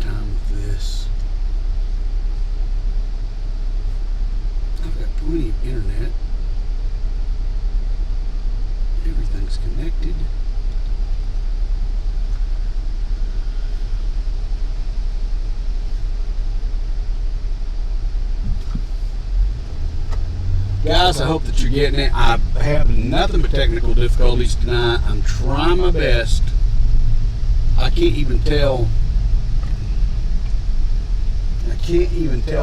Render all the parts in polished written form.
time with this. I've got plenty of internet. Everything's connected. Guys, I hope that you're getting it. I have nothing but technical difficulties tonight. I'm trying my best. I can't even tell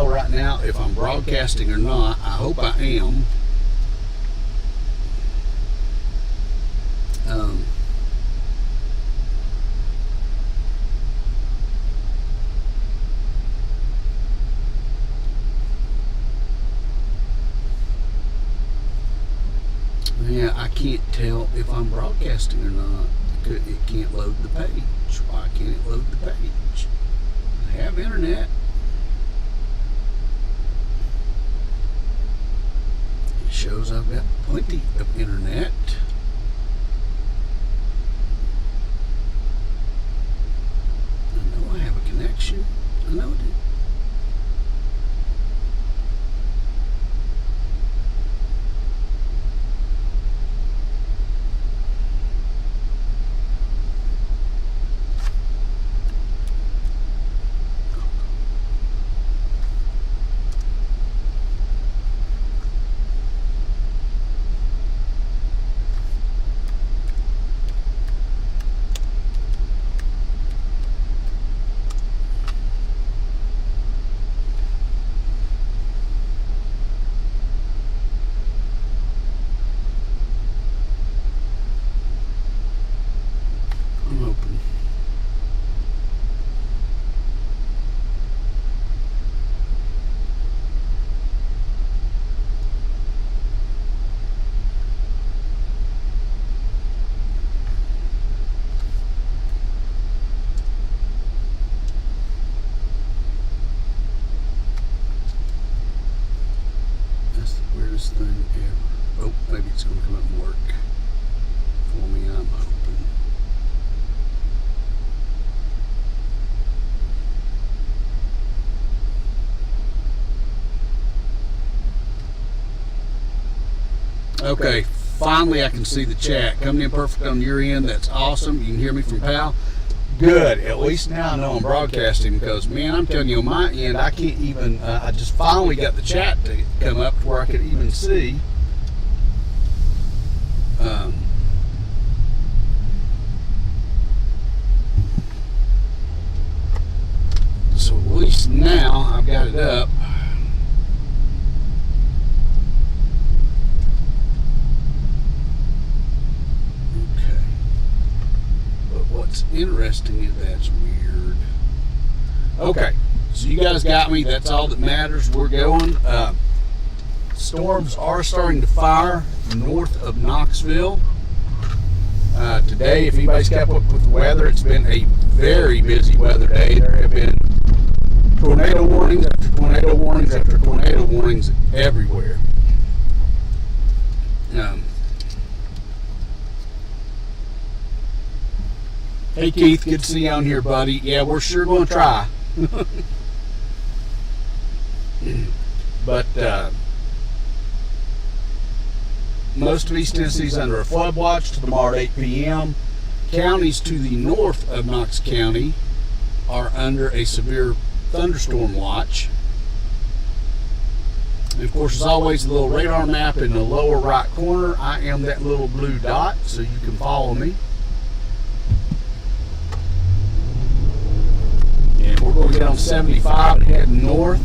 right now if I'm broadcasting or not. I hope I am. Yeah, I can't tell if I'm broadcasting or not. It can't load the page. Why can't it load the page? I have internet. It shows I've got plenty of internet. I know I have a connection. I know it is. Thing ever. Oh, maybe it's going to come up and work for me. I'm hoping. Okay, finally I can see the chat coming in perfect on your end. That's awesome. You can hear me from PAL. Good. At least now I know I'm broadcasting, because, man, I'm telling you, on my end, I can't even, I just finally got the chat to come up to where I could even see. So at least now I've got it up. What's interesting is that's weird. Okay, so you guys got me. That's all that matters. We're going. Storms are starting to fire north of Knoxville. Today, if anybody's kept up with the weather, it's been a very busy weather day. There have been tornado warnings after tornado warnings after tornado warnings everywhere. Hey Keith, good to see you on here, buddy. Yeah, we're sure going to try. But most of East Tennessee is under a flood watch to tomorrow at 8 p.m. Counties to the north of Knox County are under a severe thunderstorm watch. And of course, as always, the little radar map in the lower right corner. I am that little blue dot, so you can follow me. And we're going to get on 75 and head north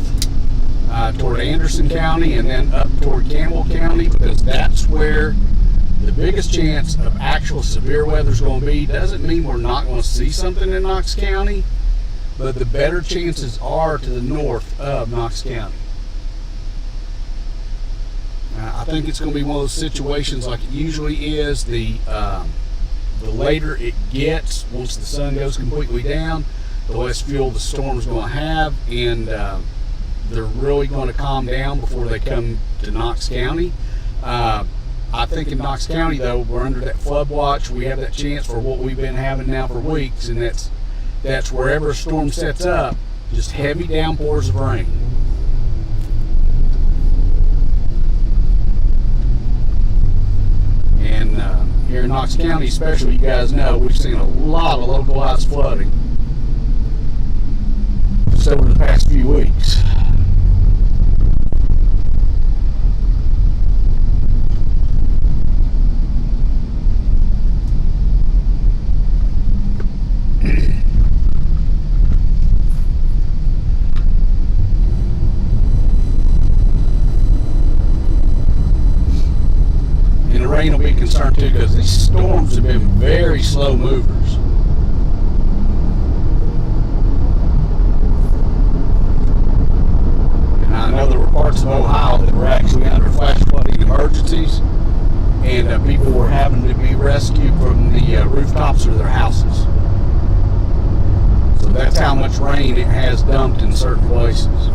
toward Anderson County and then up toward Campbell County, because that's where the biggest chance of actual severe weather is going to be. Doesn't mean we're not going to see something in Knox County, but the better chances are to the north of Knox County. I think it's going to be one of those situations like it usually is. The later it gets, once the sun goes completely down, the less fuel the storm's going to have, and they're really going to calm down before they come to Knox County. I think in Knox County, though, we're under that flood watch. We have that chance for what we've been having now for weeks, and that's that's wherever a storm sets up, just heavy downpours of rain. And here in Knox County especially, you guys know, we've seen a lot of localized flooding just over the past few weeks. Rain will be concerned too, because these storms have been very slow movers. And I know there were parts of Ohio that were actually under flash flooding emergencies, and people were having to be rescued from the rooftops of their houses. So that's how much rain it has dumped in certain places.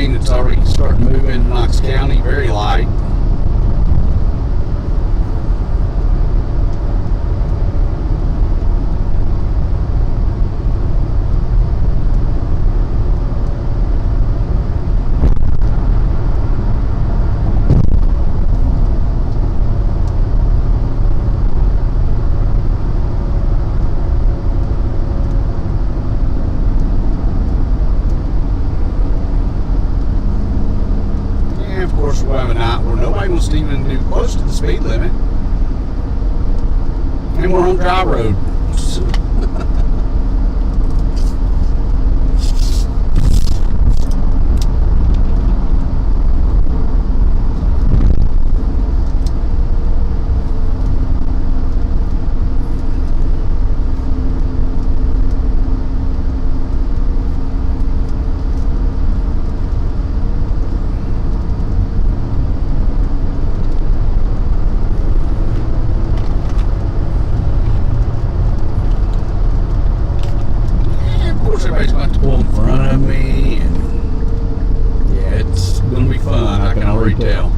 It's already starting to move into Knox County, very light. We'll have a night where nobody wants to even do close to the speed limit, and we're on dry road. Everybody's going to pull in front of me, and yeah, it's going to be fun, I can already tell.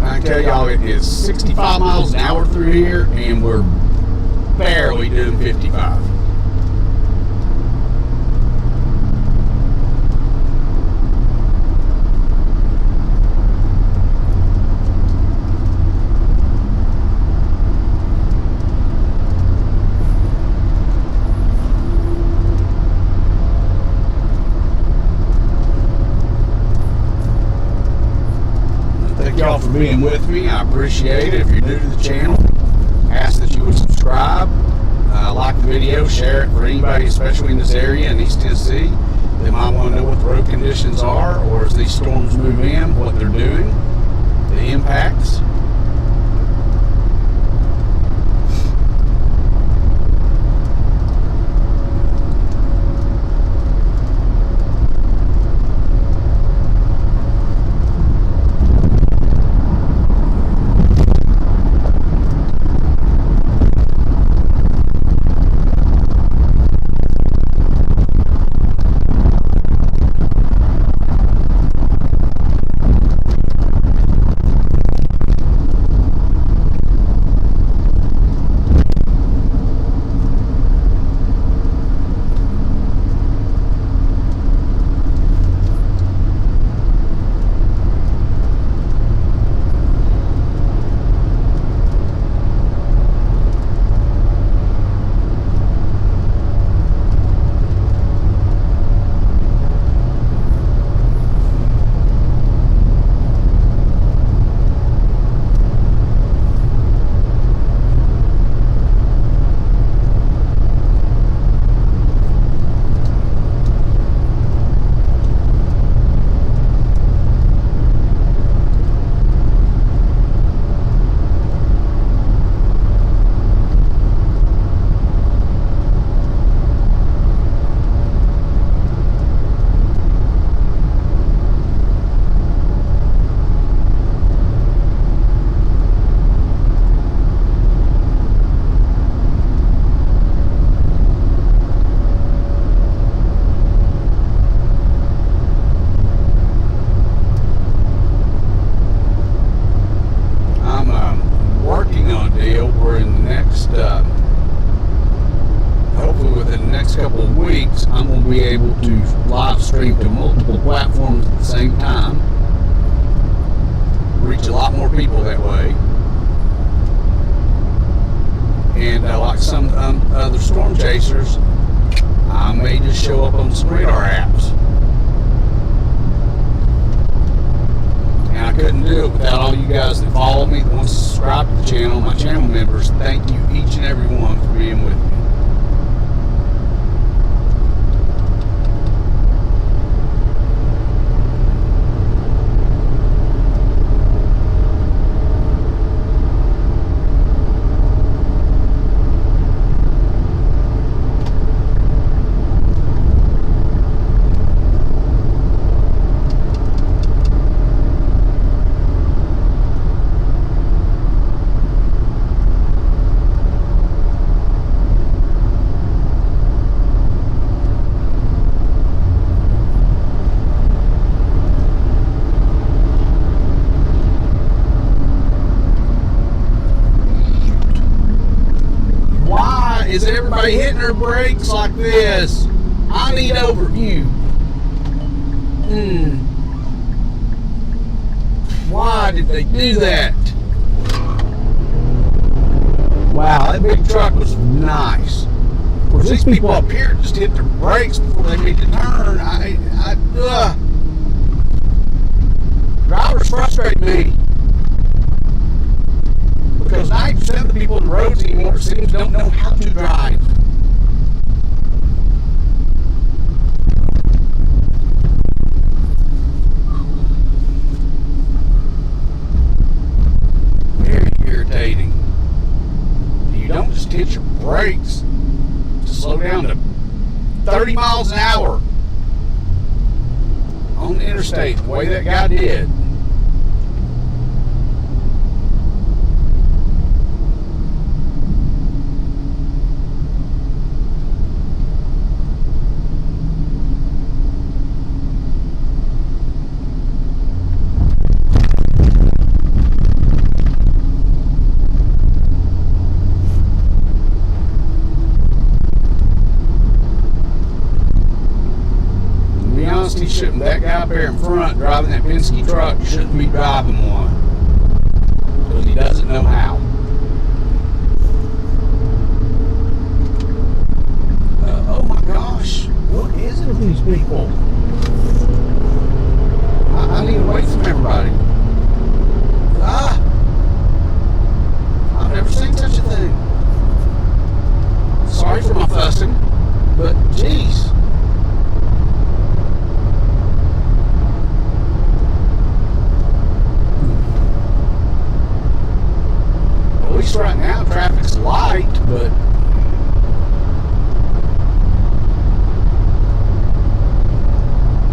I can tell y'all it is 65 miles an hour through here, and we're barely doing 55. Thank y'all for being with me. I appreciate it. If you're new to the channel, ask that you would subscribe, like the video, share it for anybody, especially in this area in East Tennessee. They might want to know what the road conditions are, or as these storms move in, what they're doing, the impacts. weeks, I'm going to be able to live stream to multiple platforms at the same time, reach a lot more people that way. And like some other storm chasers, I may just show up on some radar apps. And I couldn't do it without all you guys that follow me, that want to subscribe to the channel, my channel members. Thank you, each and every one, for being with me. Is everybody hitting their brakes like this? I need overview. Why did they do that? Wow, that big truck was nice. Of course, these people up here just hit their brakes before they made the turn. Drivers frustrate me. Because 90% of the people on the roads anymore, it seems, don't know how to drive. Very irritating. You don't just hit your brakes to slow down to 30 miles an hour on the interstate the way that guy did. He shouldn't. That guy up there in front driving that Penske truck shouldn't be driving one, because he doesn't know how. Oh my gosh, what is it with these people? I need away from everybody. I've never seen such a thing. Sorry for my fussing, but geez. At least right now traffic's light, but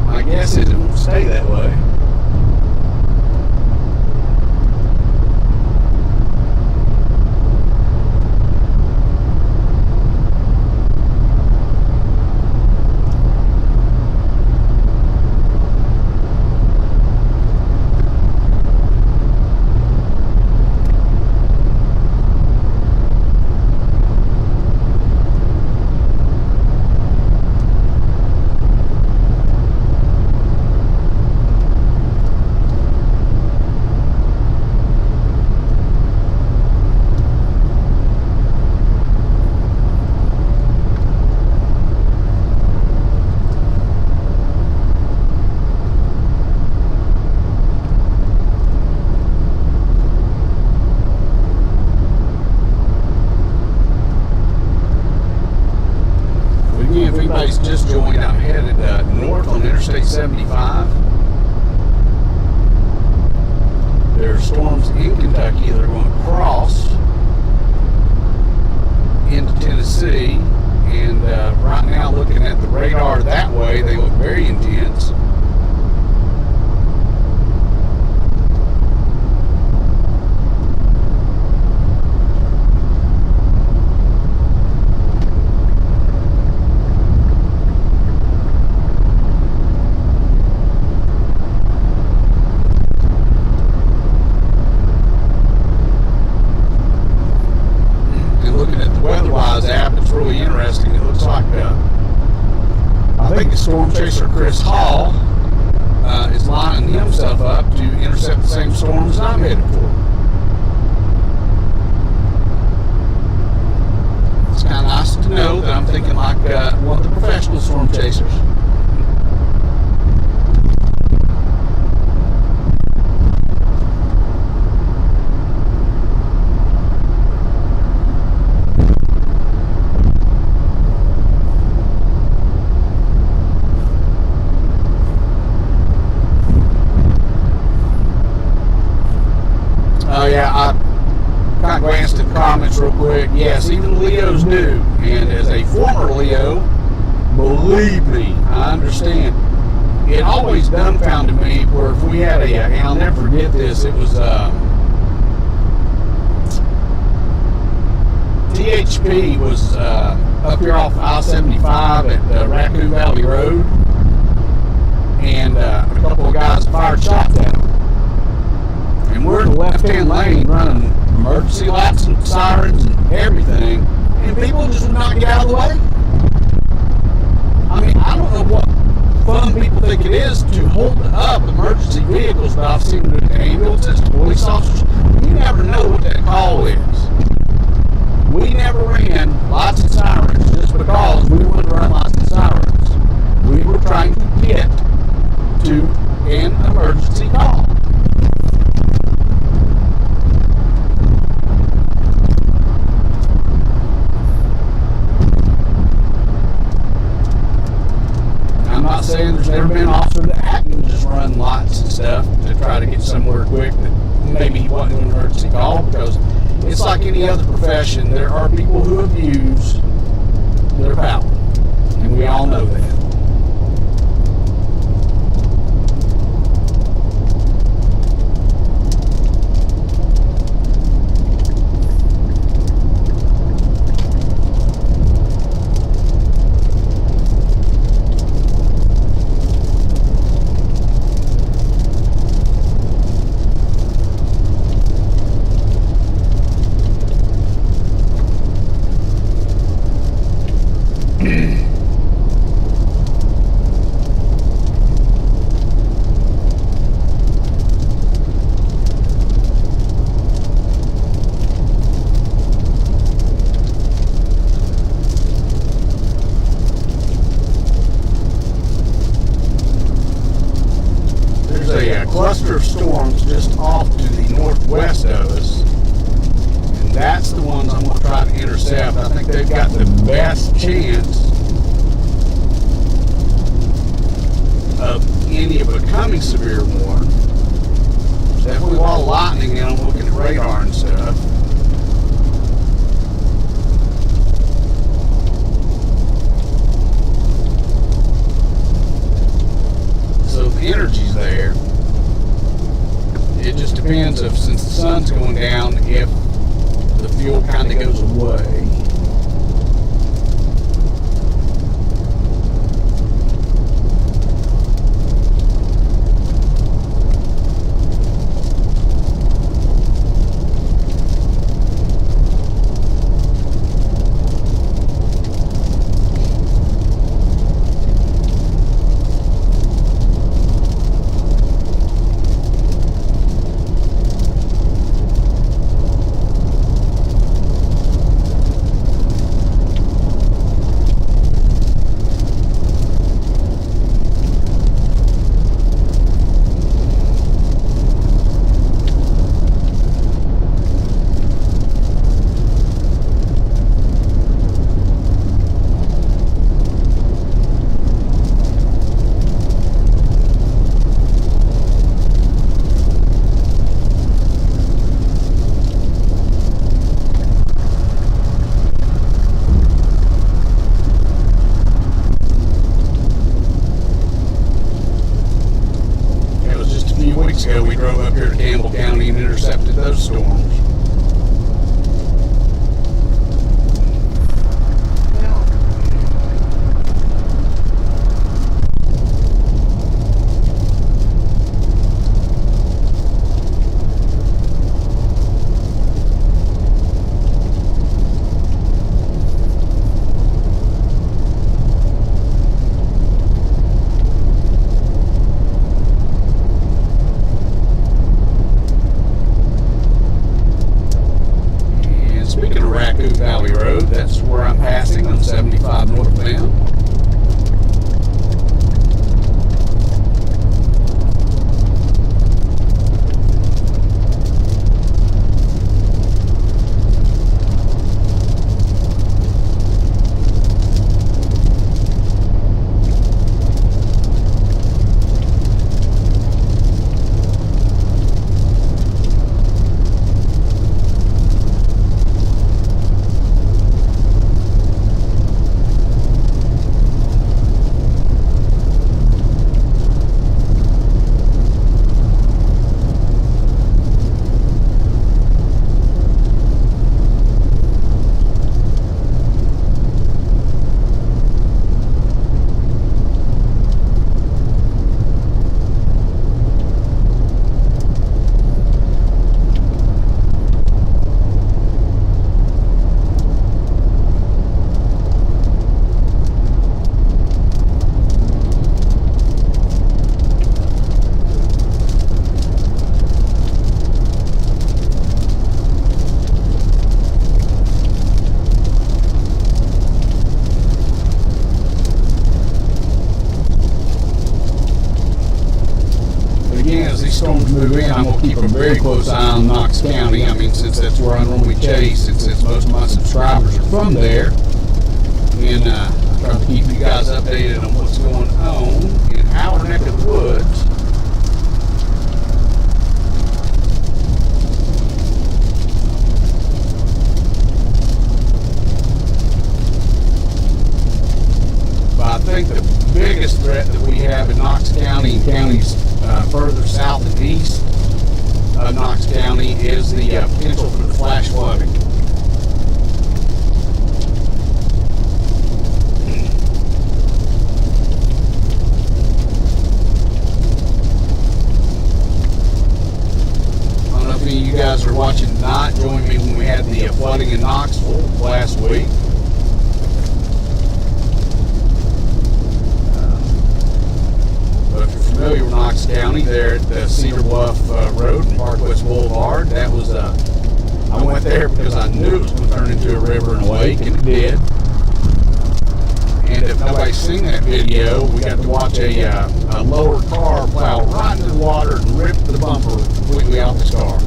my guess is it won't stay that way. If anybody's just joined, I'm headed north on Interstate 75. There are storms in Kentucky that are going to cross into Tennessee, and right now, looking at the radar that way, they look very intense. Looking at the weather-wise app, it's really interesting. It looks like chaser Chris Hall is lining himself up to intercept the same storms I'm headed for. It's kind of nice to know that I'm thinking like one of the professional storm chasers. Glanced at the comments real quick. Yes, even Leos do. And as a former Leo, believe me, I understand. It always dumbfounded me where if we had and I'll never forget this, it was THP was up here off I-75 at Raccoon Valley Road, and a couple of guys fired shots at them. And we're in the left-hand lane running emergency lights and sirens and everything, and people just would not get out of the way. I mean, I don't know what fun people think it is to hold up emergency vehicles that I've seen with ambulances, police officers. You never know what that call is. We never ran lights and sirens just because we wanted to run lights and sirens. We were trying to get to an emergency call. Saying there's never been an officer that hadn't just run lights and stuff to try to get somewhere quick that maybe he wasn't doing an emergency call, because it's like any other profession. There are people who abuse their power, and we all know that. Cluster of storms just off to the northwest of us, and that's the ones I'm going to try to intercept. I think they've got the best chance of any of becoming severe warning. There's definitely a lot of lightning in them, looking at radar and stuff. So the energy's there. It just depends if, since the sun's going down, if the fuel kind of goes away. Ago, we drove up here to Campbell County and intercepted those storms. storms move in, I'm going to keep a very close eye on Knox County. I mean, since that's where I normally chase, since most of my subscribers are from there. And I try to keep you guys updated on what's going on in our neck of the woods. But I think the biggest threat that we have in Knox County and counties further south and east of Knox County is the potential for the flash flooding. I don't know if any of you guys are watching tonight. Join me when we had the flooding in Knoxville last week. Familiar with Knox County, there at the Cedar Bluff Road and Parkwest Boulevard. That was I went there because I knew it was going to turn into a river and a lake, and it did. And if nobody's seen that video, we got to watch a lower car plow right into the water and rip the bumper completely out this car.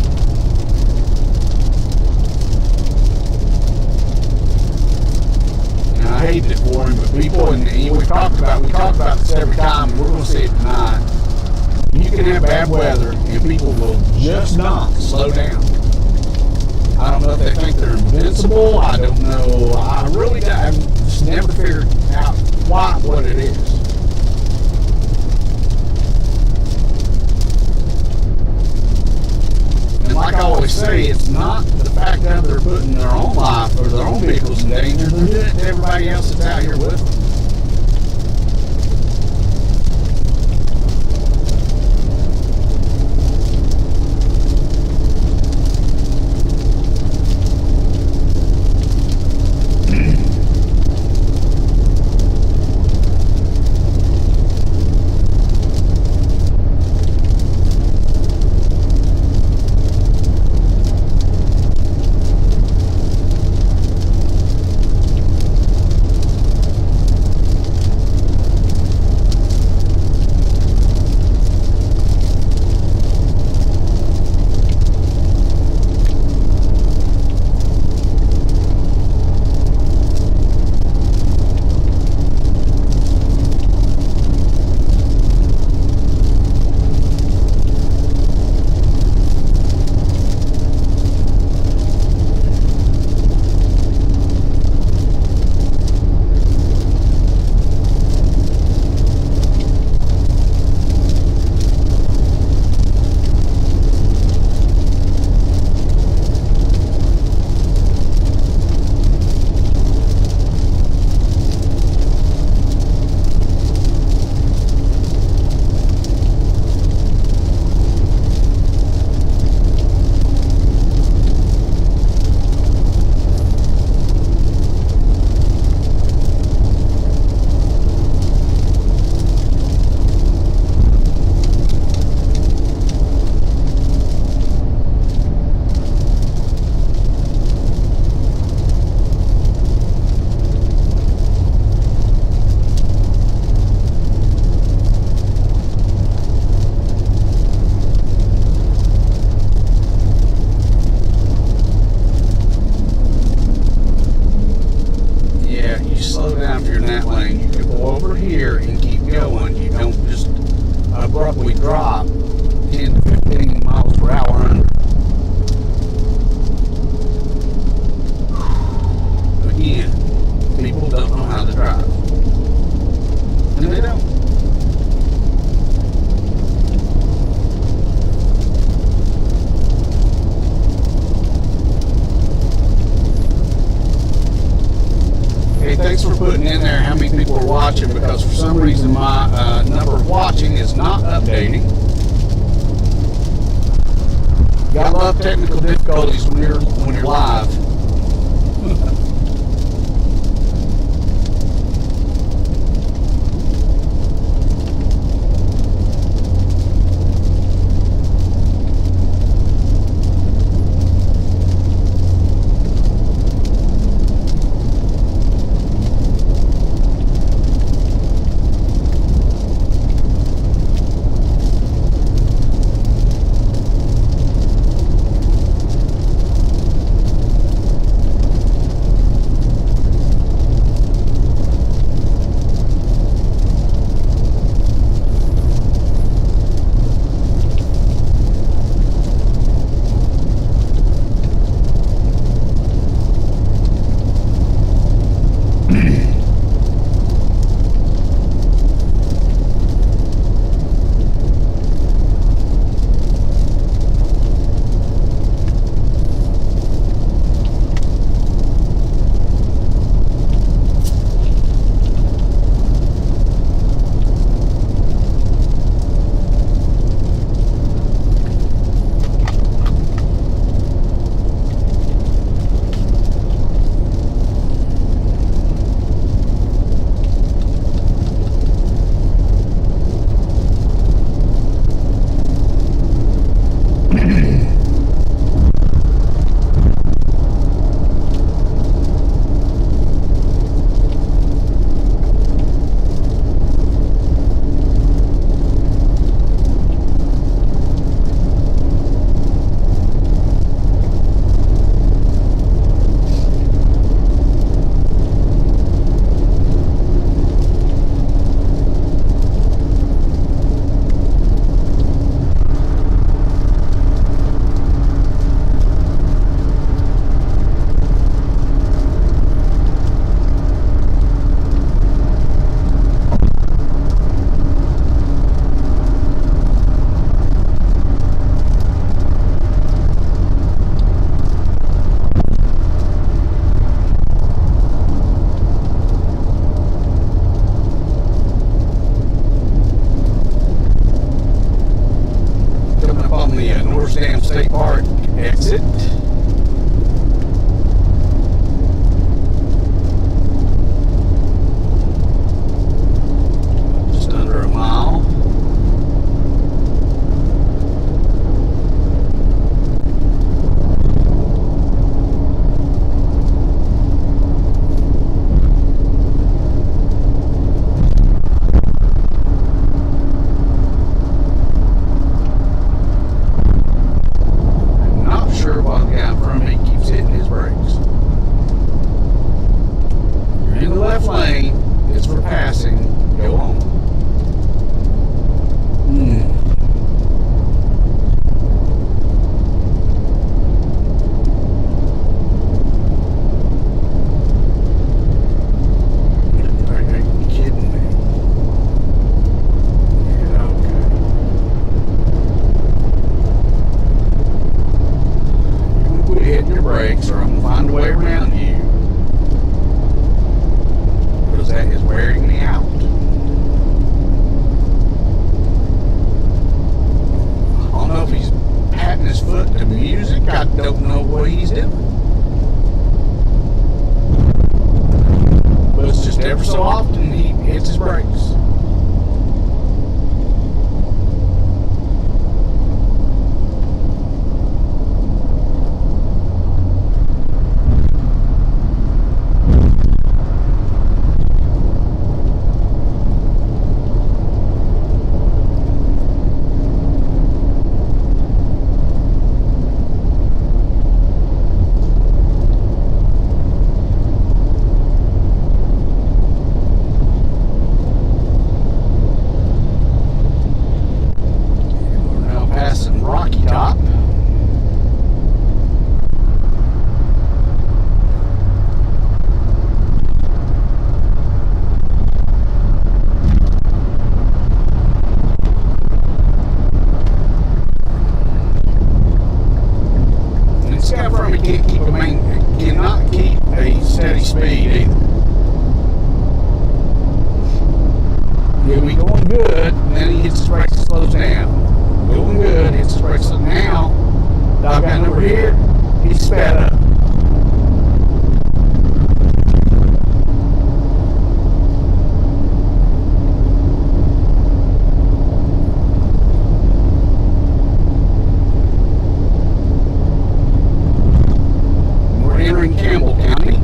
And I hated it for him, but people, and we talked about this every time, and we're going to see it tonight. You can have bad weather, and people will just not slow down. I don't know if they think they're invincible. I don't know. I've just never figured out what it is. And like I always say, it's not the fact that they're putting their own life or their own vehicles in danger. They're doing it to everybody else that's out here with them. abruptly drop 10 to 15 miles per hour under. Again, people don't know how to drive. And they don't. Hey, thanks for putting in there how many people are watching, because for some reason my number of watching is not updating. Gotta love technical difficulties when you're live. he'll be going good, and then he hits his brakes and slows down. Going good, hits his brakes. So now, dog got over here, he sped up. We're entering Campbell County.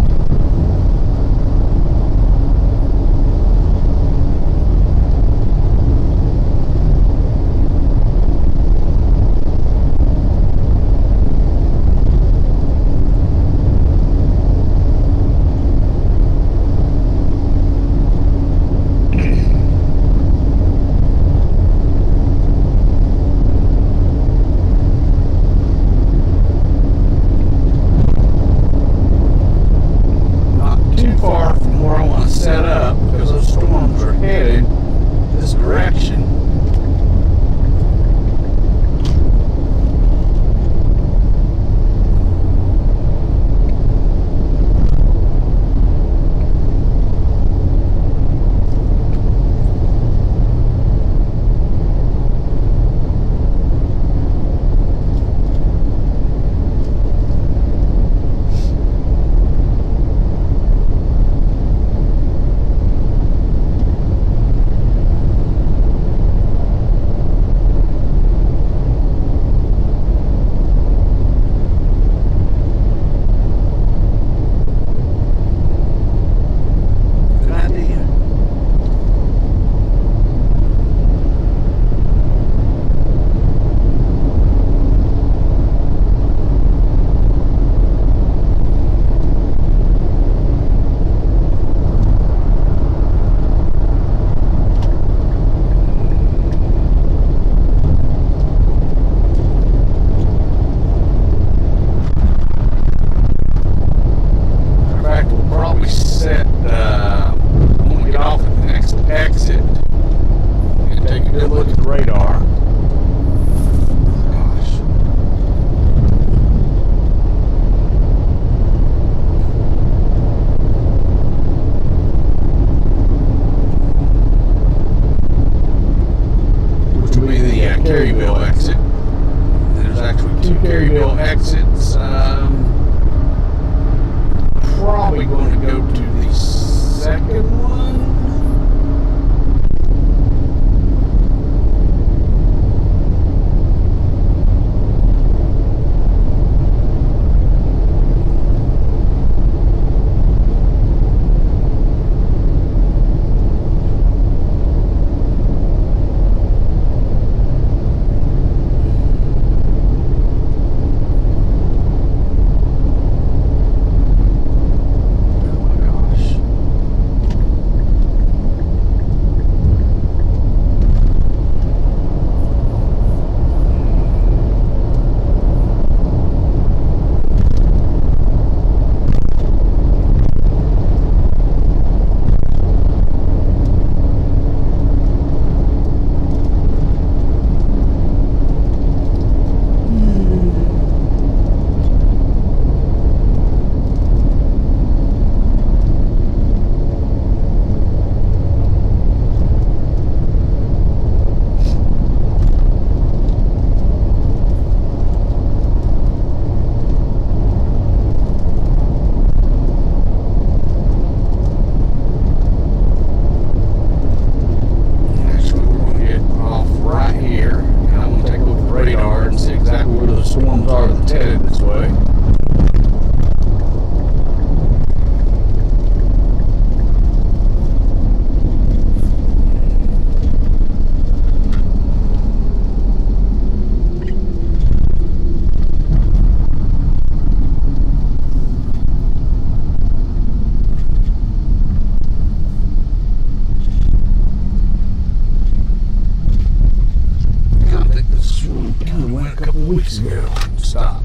weeks ago and stopped.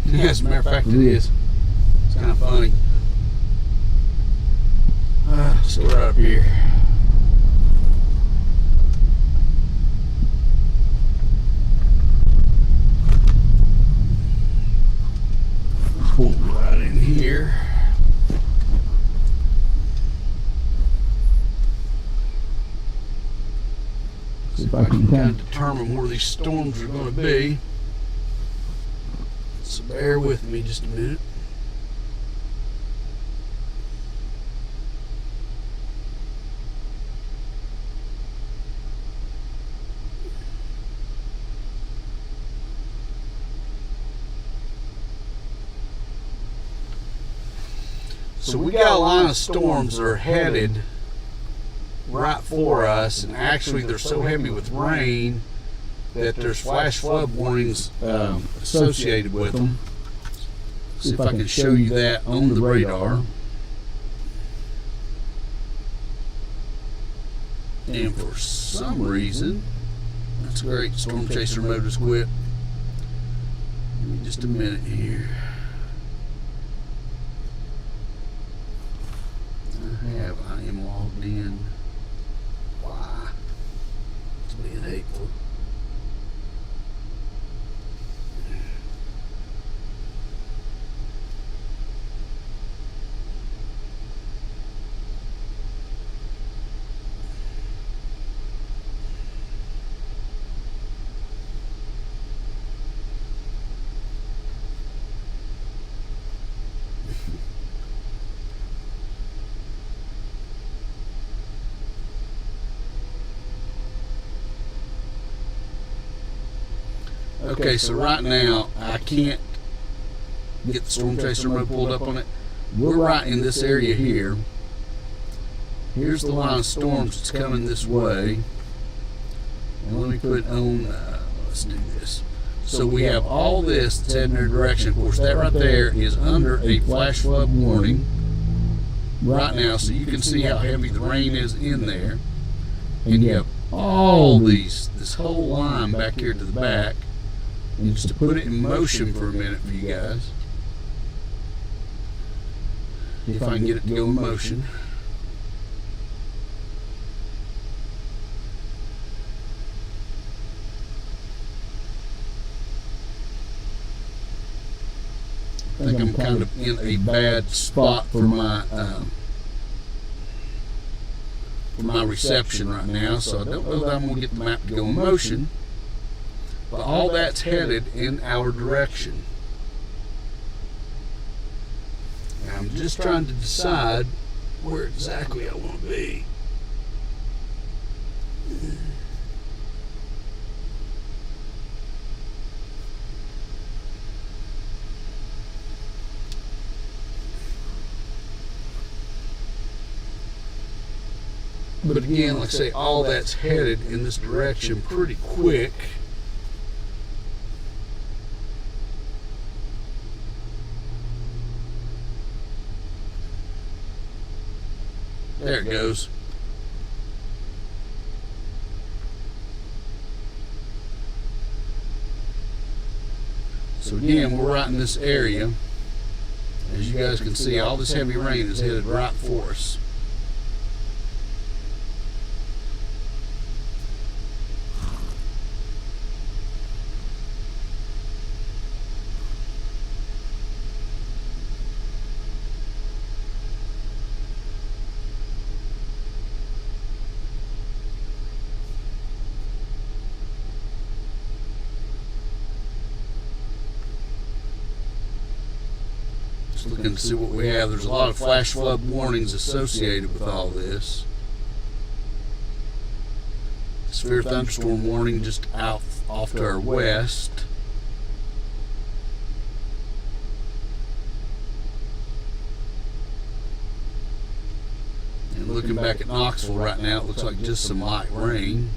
Yeah, as a matter of fact, it is. It's kind of funny. So we're up here. See if I can kind of determine where these storms are going to be. So bear with me just a minute. So we got a line of storms that are headed right for us, and actually they're so heavy with rain that there's flash flood warnings associated with them. See if I can show you that on the radar. And for some reason, that's great, Storm Chaser mode is quit. Give me just a minute here. I am logged in. Why? It's being hateful. Okay, so right now I can't get the Storm Chaser mode pulled up on it. We're right in this area here. Here's the line of storms that's coming this way. And let me put on, let's do this. So we have all this that's heading in their direction. Of course, that right there is under a flash flood warning right now, so you can see how heavy the rain is in there. And you have all these, this whole line back here to the back. And just to put it in motion for a minute for you guys. If I can get it to go in motion. I think I'm kind of in a bad spot for my reception right now, so I don't know that I'm going to get the map to go in motion. But all that's headed in our direction. And I'm just trying to decide where exactly I want to be. But again, like I say, all that's headed in this direction pretty quick. There it goes. So again, we're right in this area. As you guys can see, all this heavy rain is headed right for us. Looking to see what we have. There's a lot of flash flood warnings associated with all this. Severe thunderstorm warning just out off to our west. And looking back at Knoxville right now, it looks like just some light rain.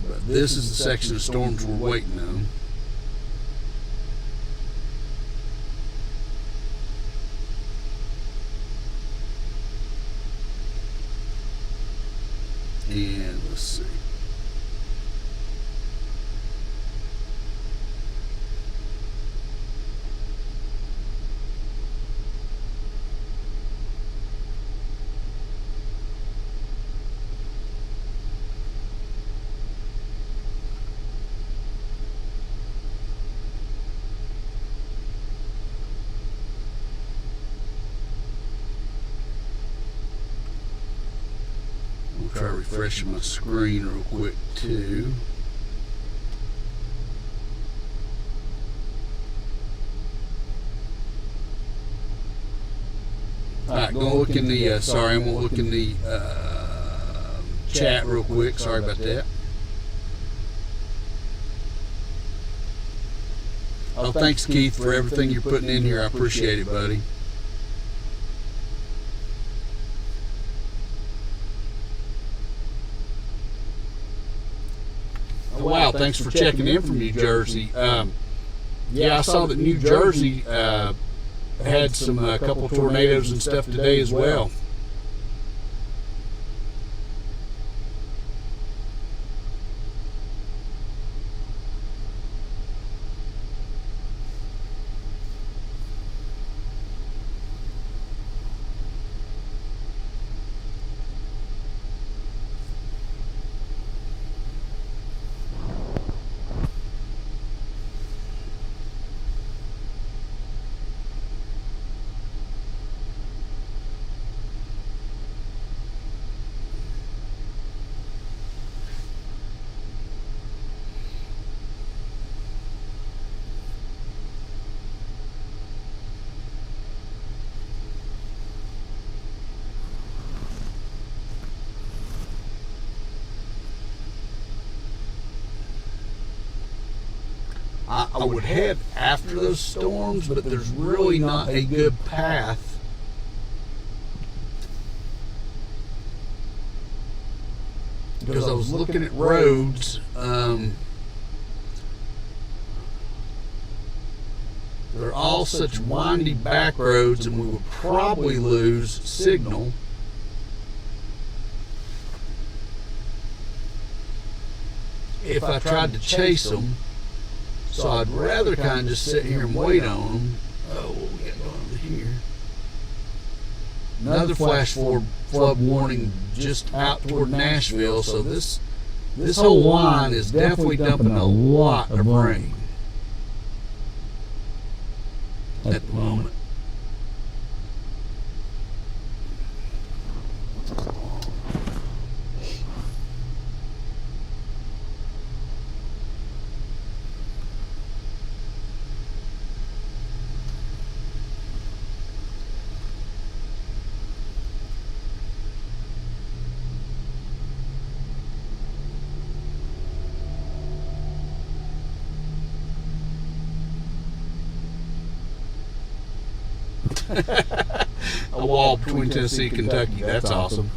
But this is the section of storms we're waiting on. And let's see. Try to refreshing my screen real quick too. Alright, go look in the, I'm gonna look in the chat real quick. Sorry about that. Oh, thanks, Keith, for everything you're putting in here. I appreciate it, buddy. Oh, wow, thanks for checking in from New Jersey. Yeah, I saw that New Jersey had some couple tornadoes and stuff today as well. I would head after those storms, but there's really not a good path. Because I was looking at roads, they're all such windy back roads, and we would probably lose signal. If I tried to chase them. So I'd rather kind of just sit here and wait on them. Oh, what we got going over here? Another flash flood warning just out toward Nashville. So this whole line is definitely dumping a lot of rain at the moment. A wall between Tennessee and Kentucky. That's awesome.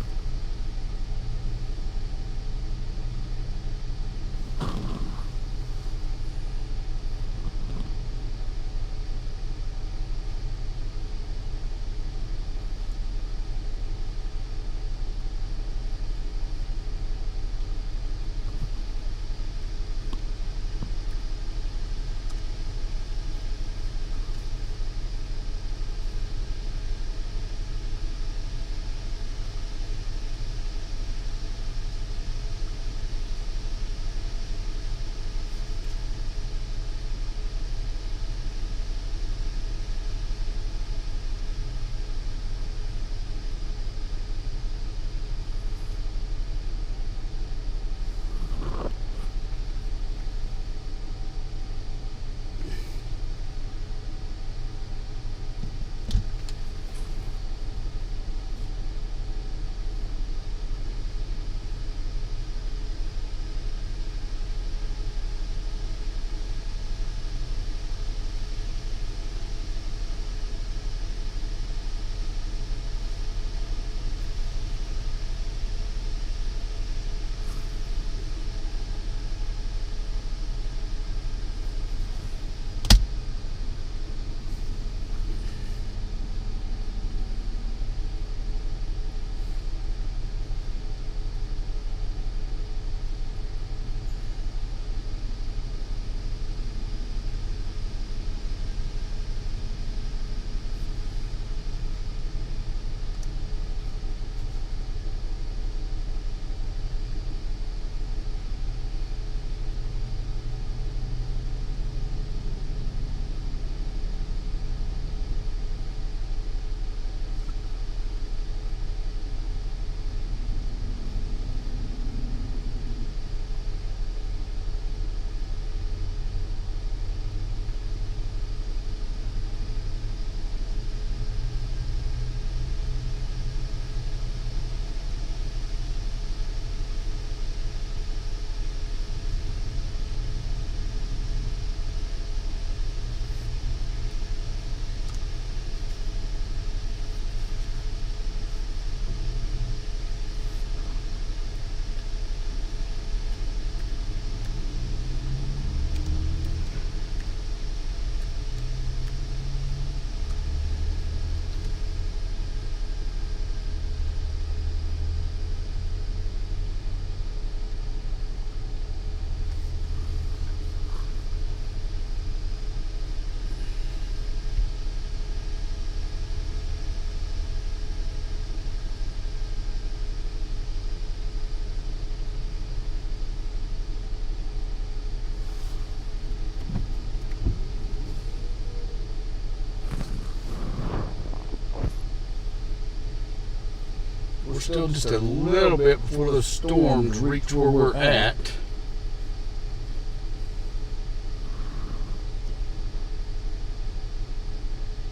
still just a little bit before those storms reach where we're at.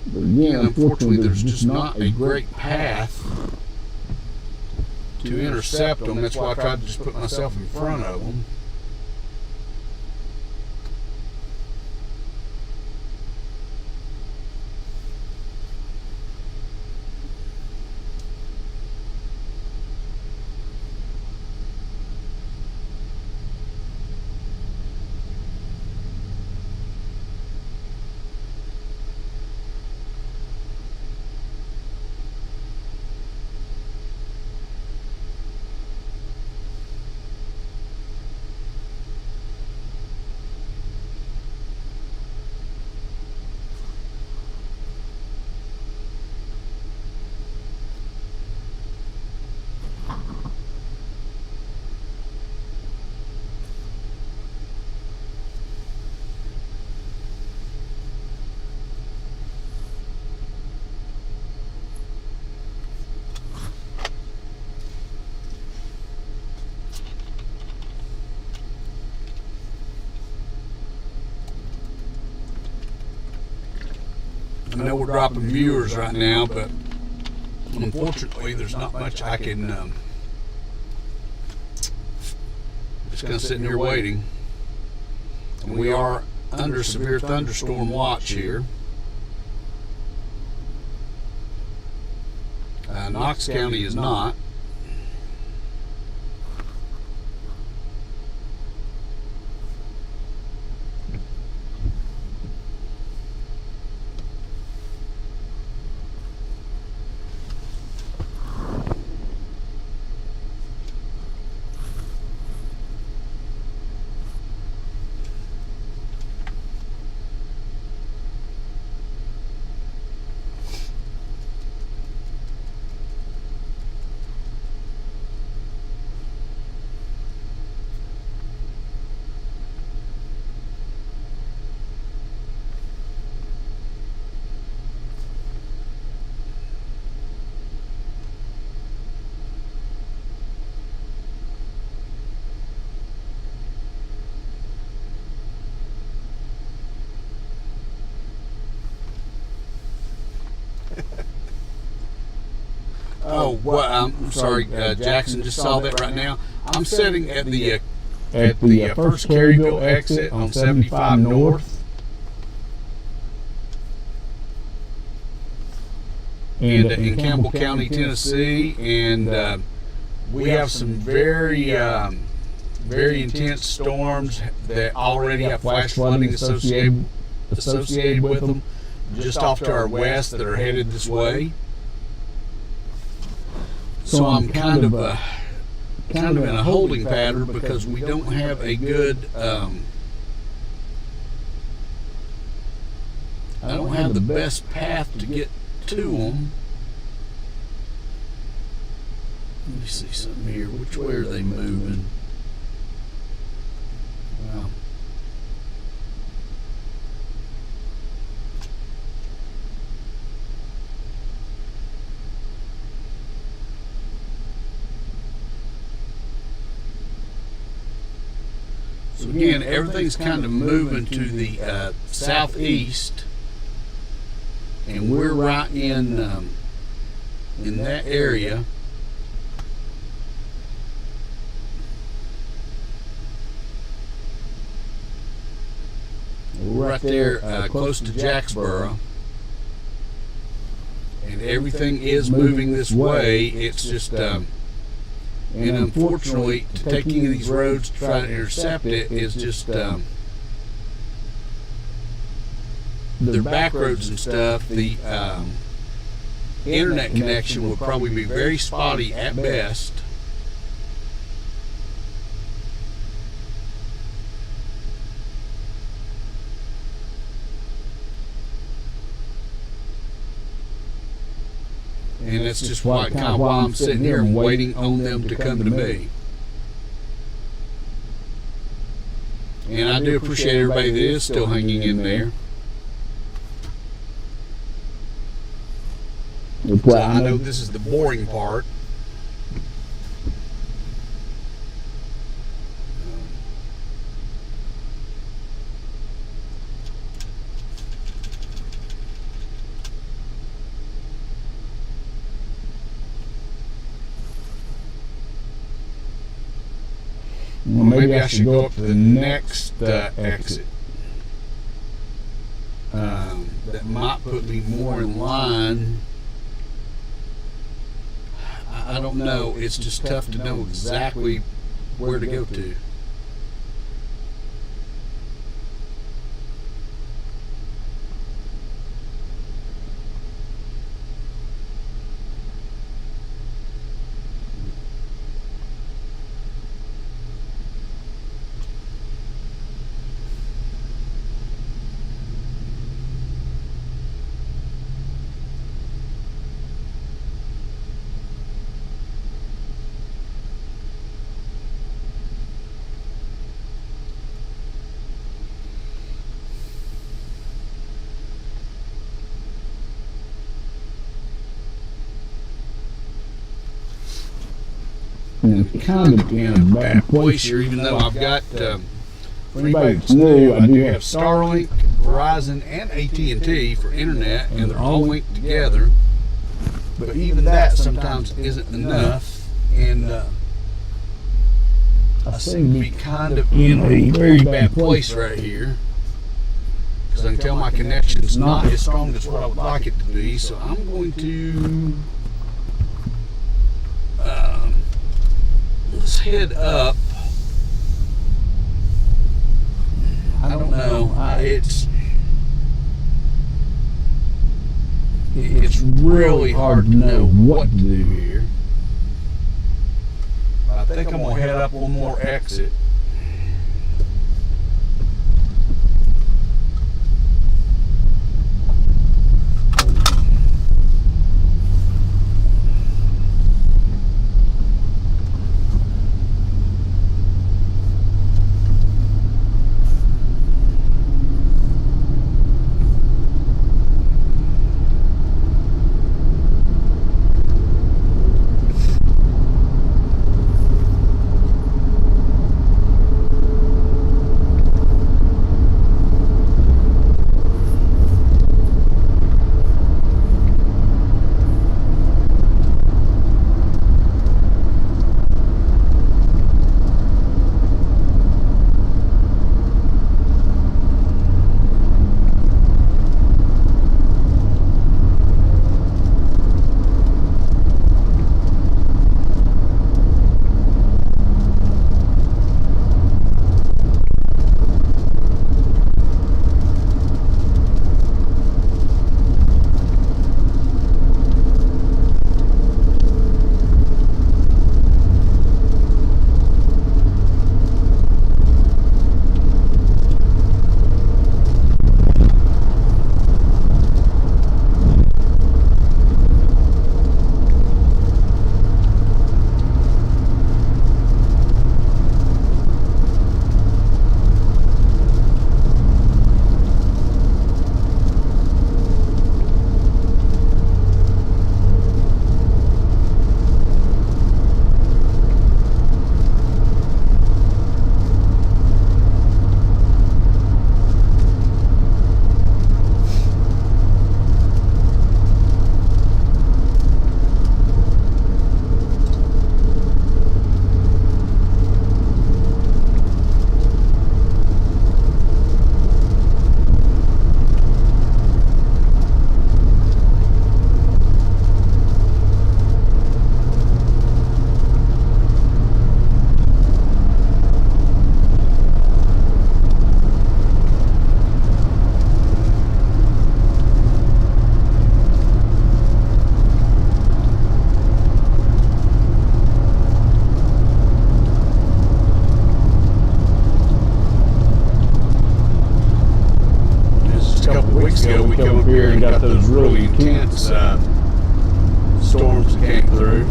But again, unfortunately, there's just not a great path to intercept them. That's why I tried to just put myself in front of them. I know we're dropping viewers right now, but unfortunately there's not much I can, just kind of sitting here waiting. And we are under severe thunderstorm watch here. Knox County is not. Oh, what? I'm sorry, Jackson just saw that right now. I'm sitting at the first Caryville exit on 75 North, and in Campbell County, Tennessee, and we have some very intense storms that already have flash flooding associated with them, just off to our west that are headed this way. So I'm kind of in a holding pattern because we don't have a good. I don't have the best path to get to them. Let me see something here. Which way are they moving? Wow. So again, everything's kind of moving to the southeast, and we're right in that area. We're right there, close to Jacksboro, and everything is moving this way. It's just. And unfortunately, to take any of these roads to try to intercept it is just, they're back roads and stuff. The internet connection would probably be very spotty at best. And that's just why I'm sitting here and waiting on them to come to me. And I do appreciate everybody that is still hanging in there. So I know this is the boring part. Well, maybe I should go up to the next exit. That might put me more in line. I don't know. It's just tough to know exactly where to go to. It's kind of in a bad place here, even though I've got, for anybody that's new, I do have Starlink, Verizon, and AT&T for internet, and they're all linked together. But even that sometimes isn't enough, and I seem to be kind of in a very bad place right here, because I can tell my connection's not as strong as what I would like it to be. So I'm going to let's head up. I don't know. It's really hard to know what to do here. I think I'm going to head up one more exit. We come up here and got those really intense storms that came through.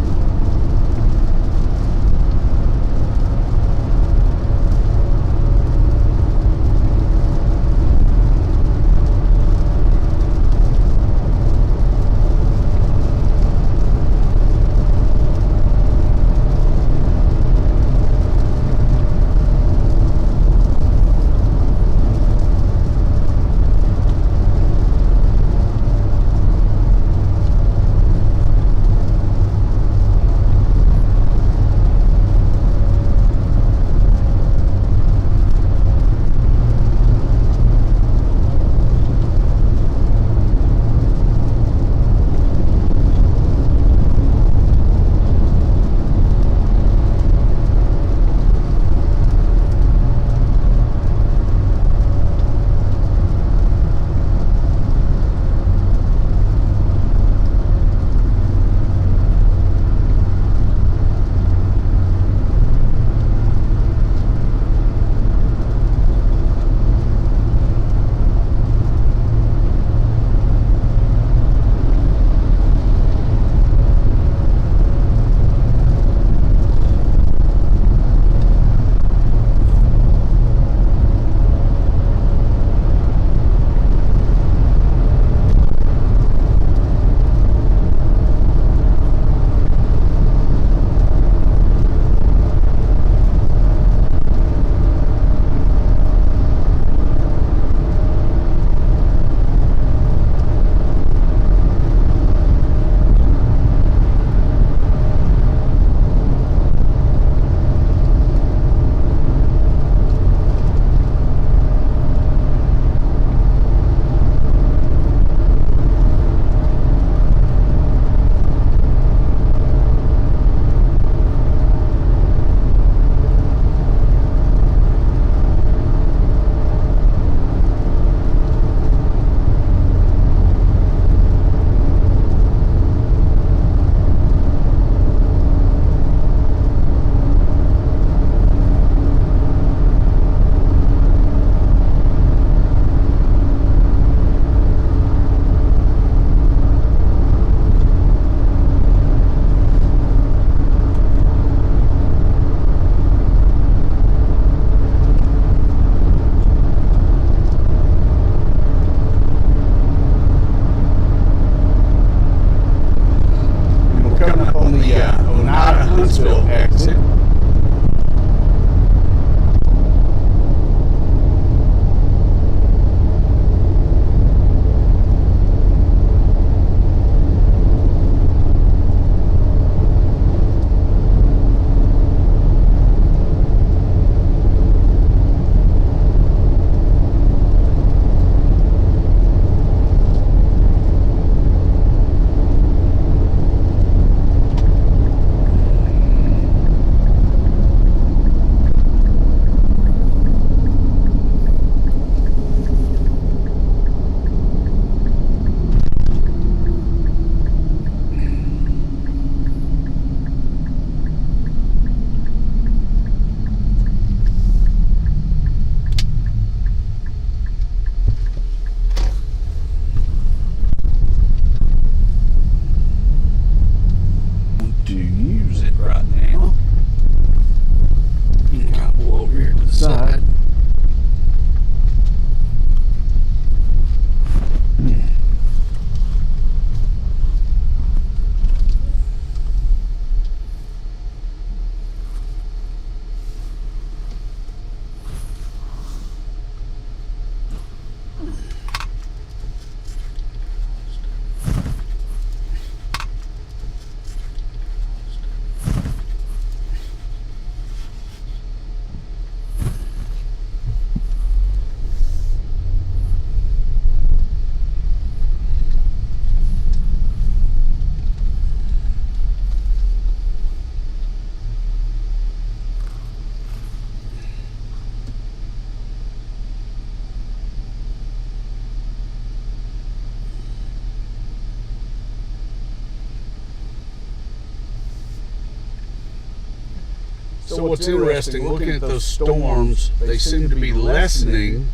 So what's interesting, looking at those storms, they seem to be lessening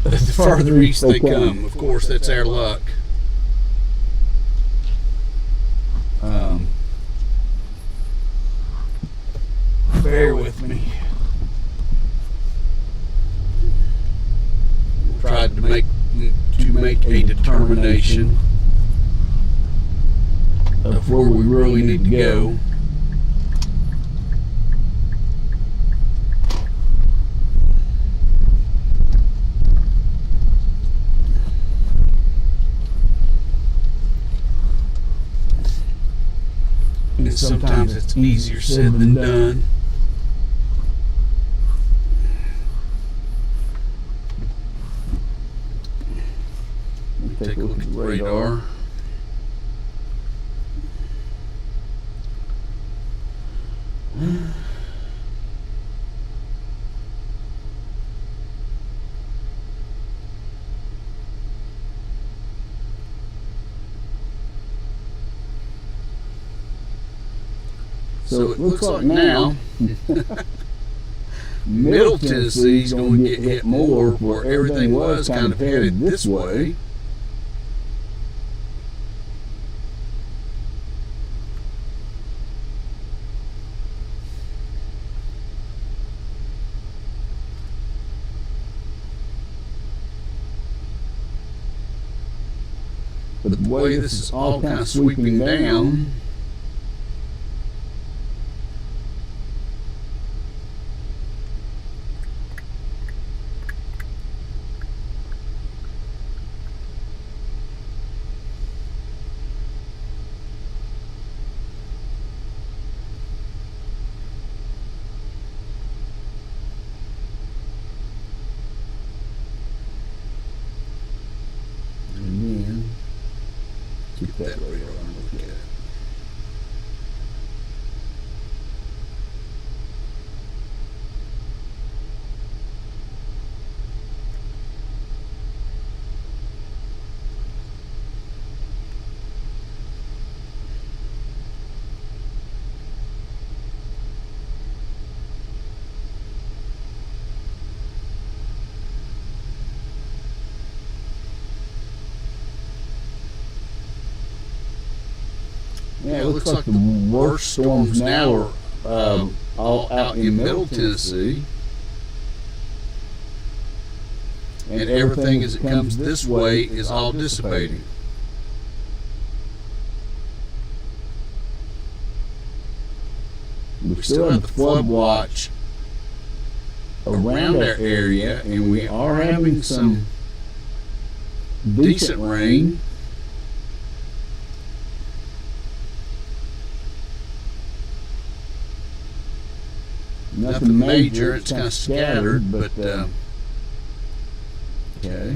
the farther east they come. Of course, that's our luck. Bear with me. Tried to make a determination of where we really need to go. And sometimes it's easier said than done. Take a look at the radar. So it looks like now Middle Tennessee is going to get hit more, where everything was kind of headed this way. But the way this is all kind of sweeping down, keep that radar on, look at it. Yeah, it looks like the worst storms now are all out in Middle Tennessee. And everything as it comes this way is all dissipating. We still have the flood watch around our area, and we are having some decent rain. Nothing major, it's kind of scattered, but okay.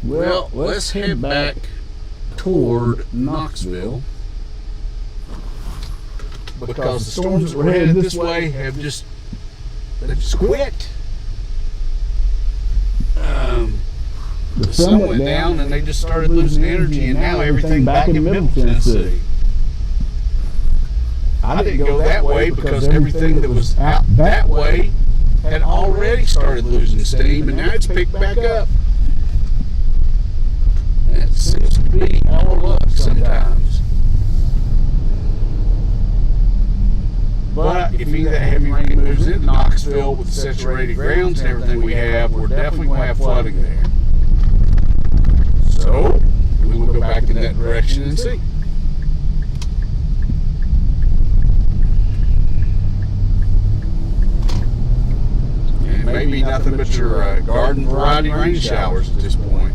Well, let's head back toward Knoxville, because the storms that were headed this way have just quit. The sun went down and they just started losing energy, and now everything back in Middle Tennessee. I didn't go that way because everything that was out that way had already started losing steam, and now it's picked back up. That seems to be our luck sometimes. But if any of that heavy rain moves into Knoxville with the saturated grounds and everything we have, we're definitely going to have flooding there. So we will go back in that direction and see. And maybe nothing but your garden variety rain showers at this point.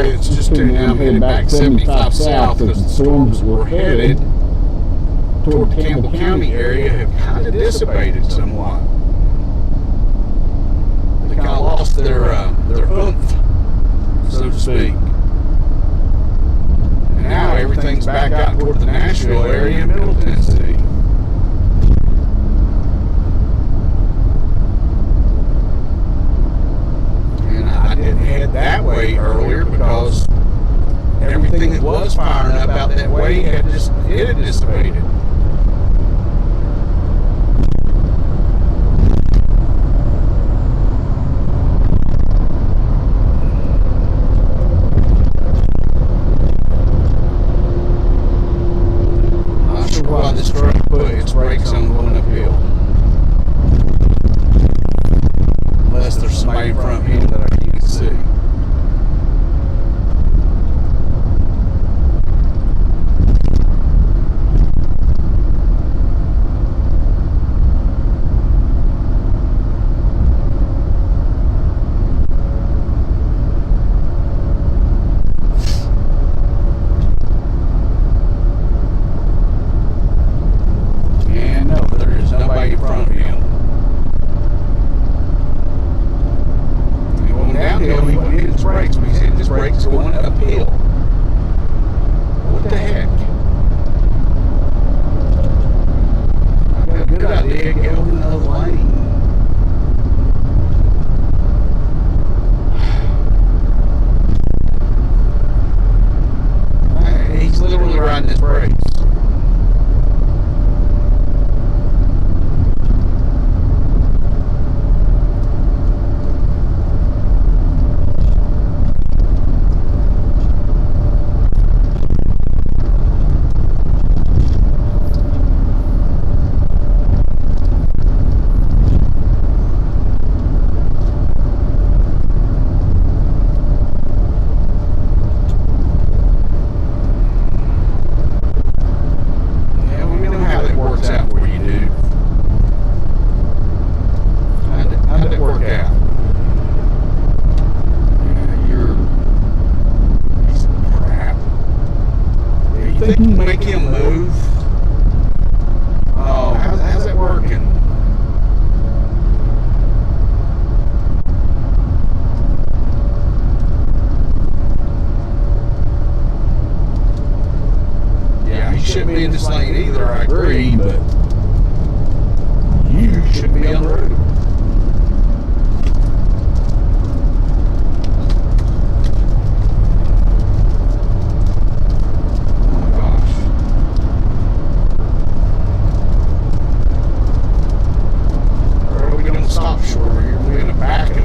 it's just now I'm headed back 75 south because the storms that were headed toward the Campbell County area have kind of dissipated somewhat. They kind of lost their oomph, so to speak. And now everything's back out toward the Nashville area and Middle Tennessee. And I didn't head that way earlier because everything that was firing up out that way had dissipated. This truck put its brakes on going uphill. Unless there's somebody in front of him that I can't see. Brakes going uphill. What the heck? I got a good idea. Go in another lane. He's literally riding his brakes. Think you can make him move? Oh, how's that working? Yeah, he shouldn't be in this lane either, I agree, but you shouldn't be on the road. Stop short, we're in the back of it.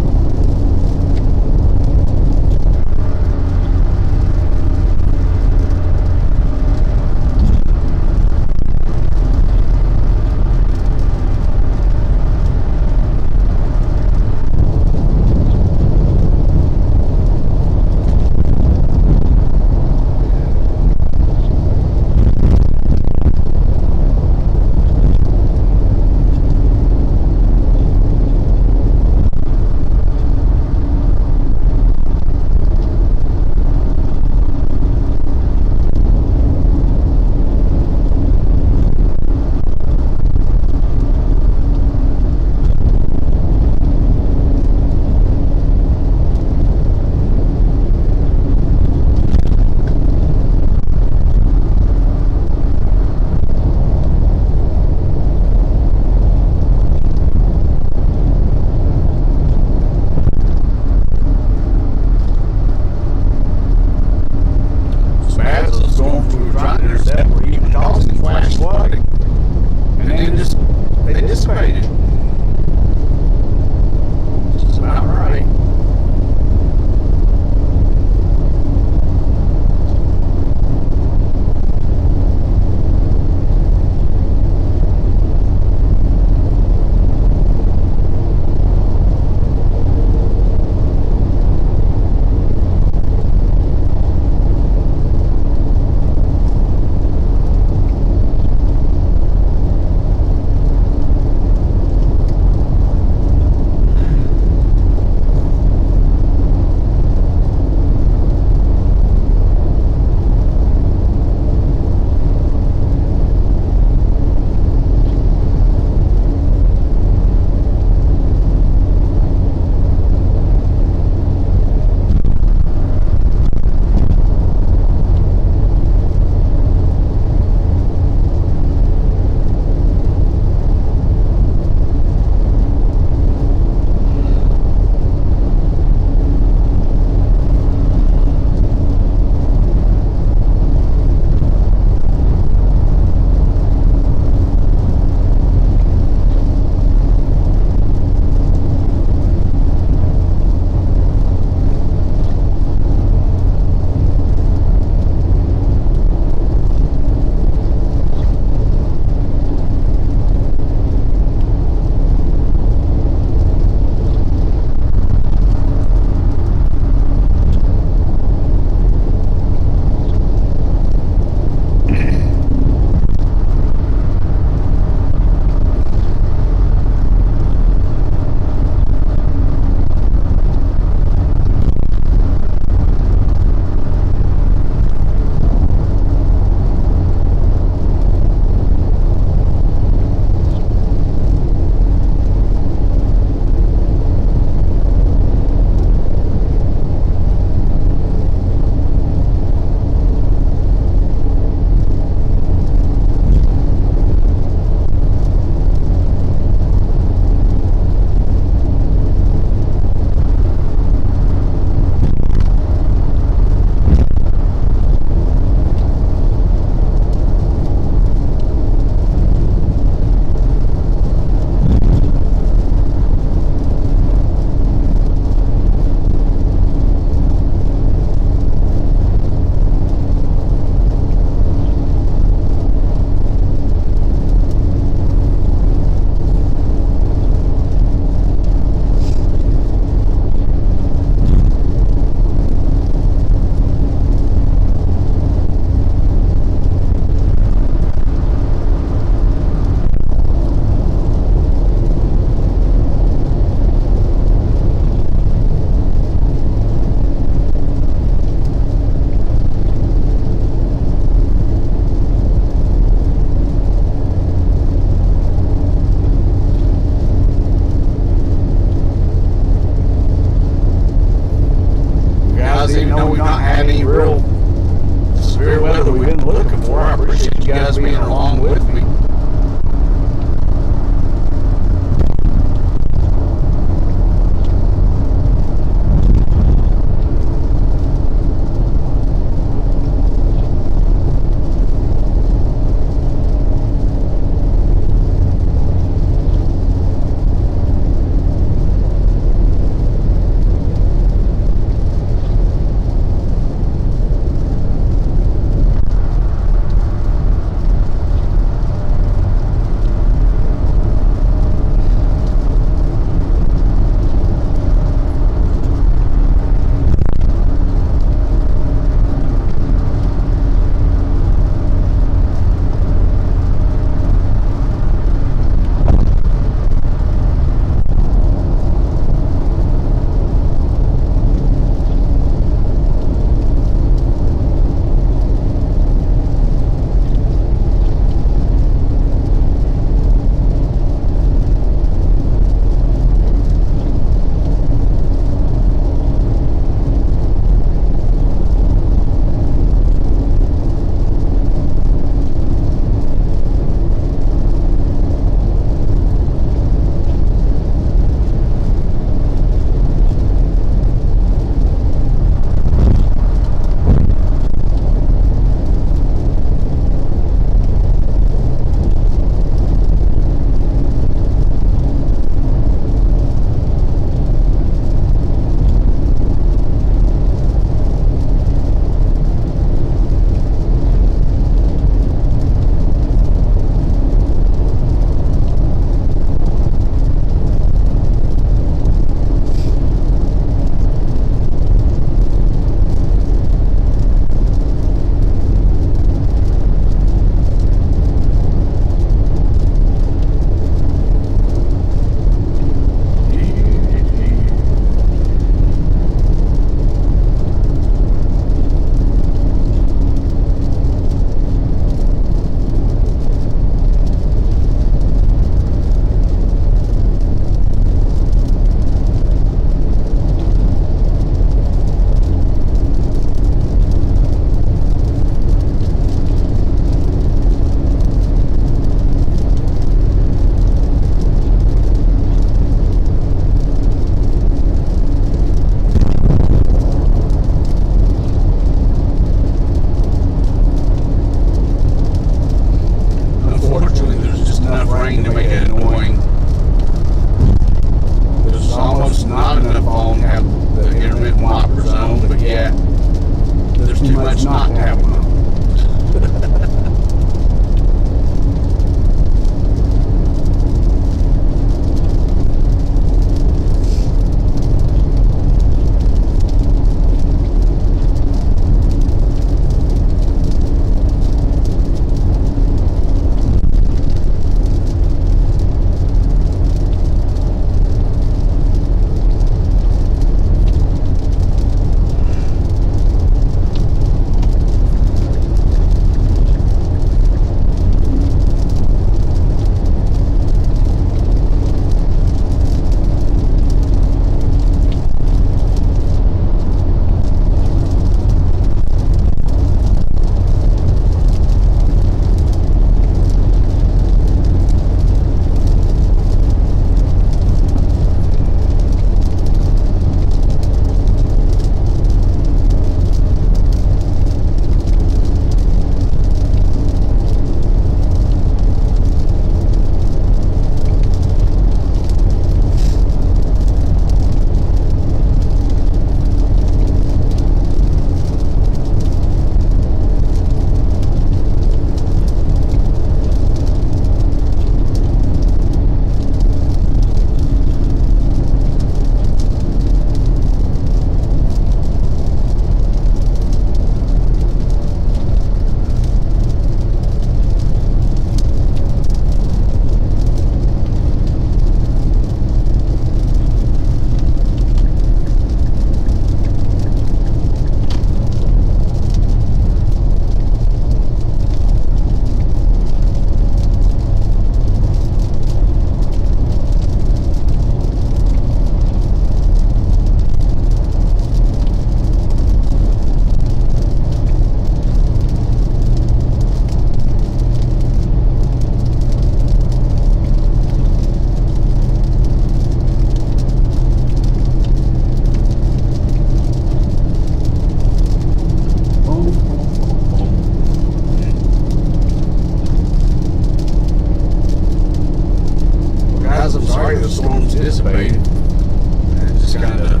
anticipated. And it just kind of,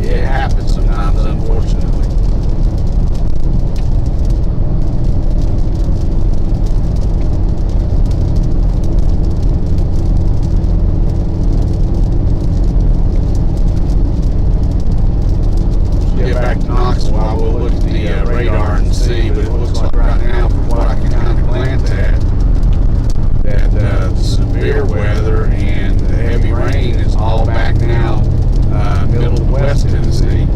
yeah, it happens sometimes, unfortunately. Get back to Knoxville, I will look at the radar and see, but it looks like right now, from what I can kind of glance at, that the severe weather and the heavy rain is all back now middle of West Tennessee.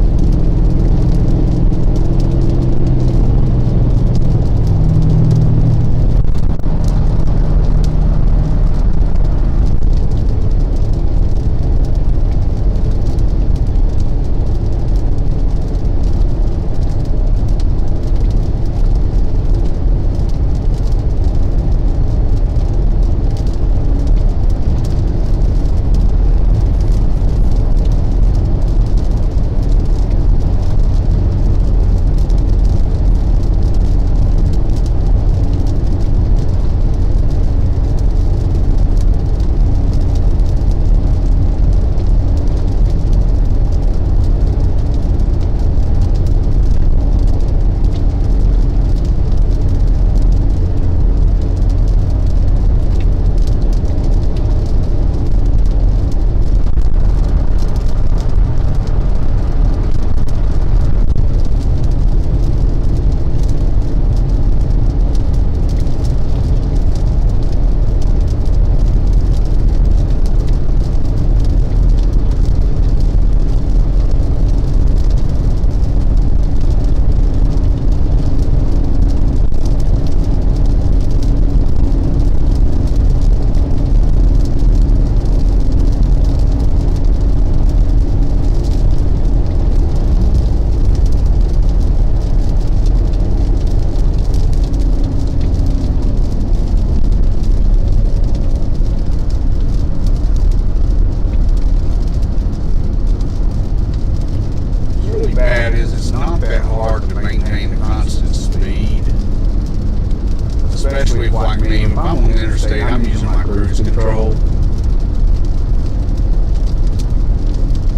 Especially like me, if I'm on the interstate, I'm using my cruise control.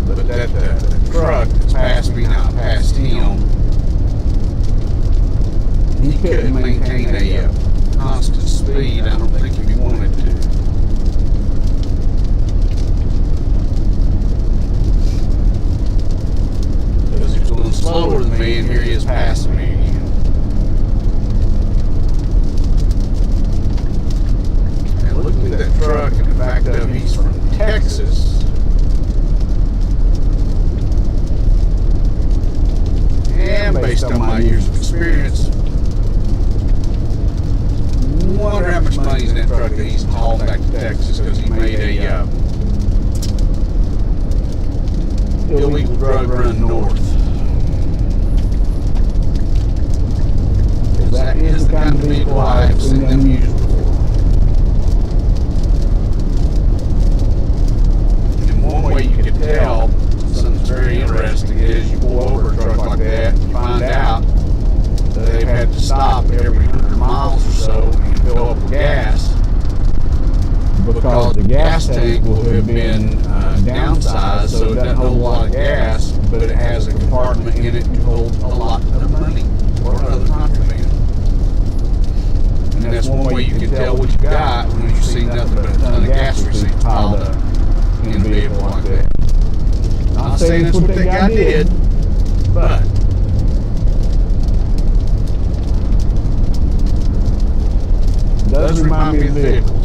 But that truck that's passed me, not past him, he couldn't maintain a constant speed. I don't think if he wanted to. Because he was a little slower than me, and here he is passing me. Looking at that truck and the fact that he's from Texas, and based on my years of experience, wonder how much money's in that truck that he's hauled back to Texas because he made a illegal drug run north. Because that is the kind of vehicle I've seen them use before. One way you can tell something's very interesting is you pull over a truck like that and you find out that they've had to stop every 100 miles or so and fill up with gas because the gas tank will have been downsized so it doesn't hold a lot of gas, but it has a compartment in it to hold a lot of money or other contraband. And that's one way you can tell what you got when you see nothing but a ton of gas receipts piled up in a vehicle like that. Not saying that's what that guy did, but it does remind me of vehicles.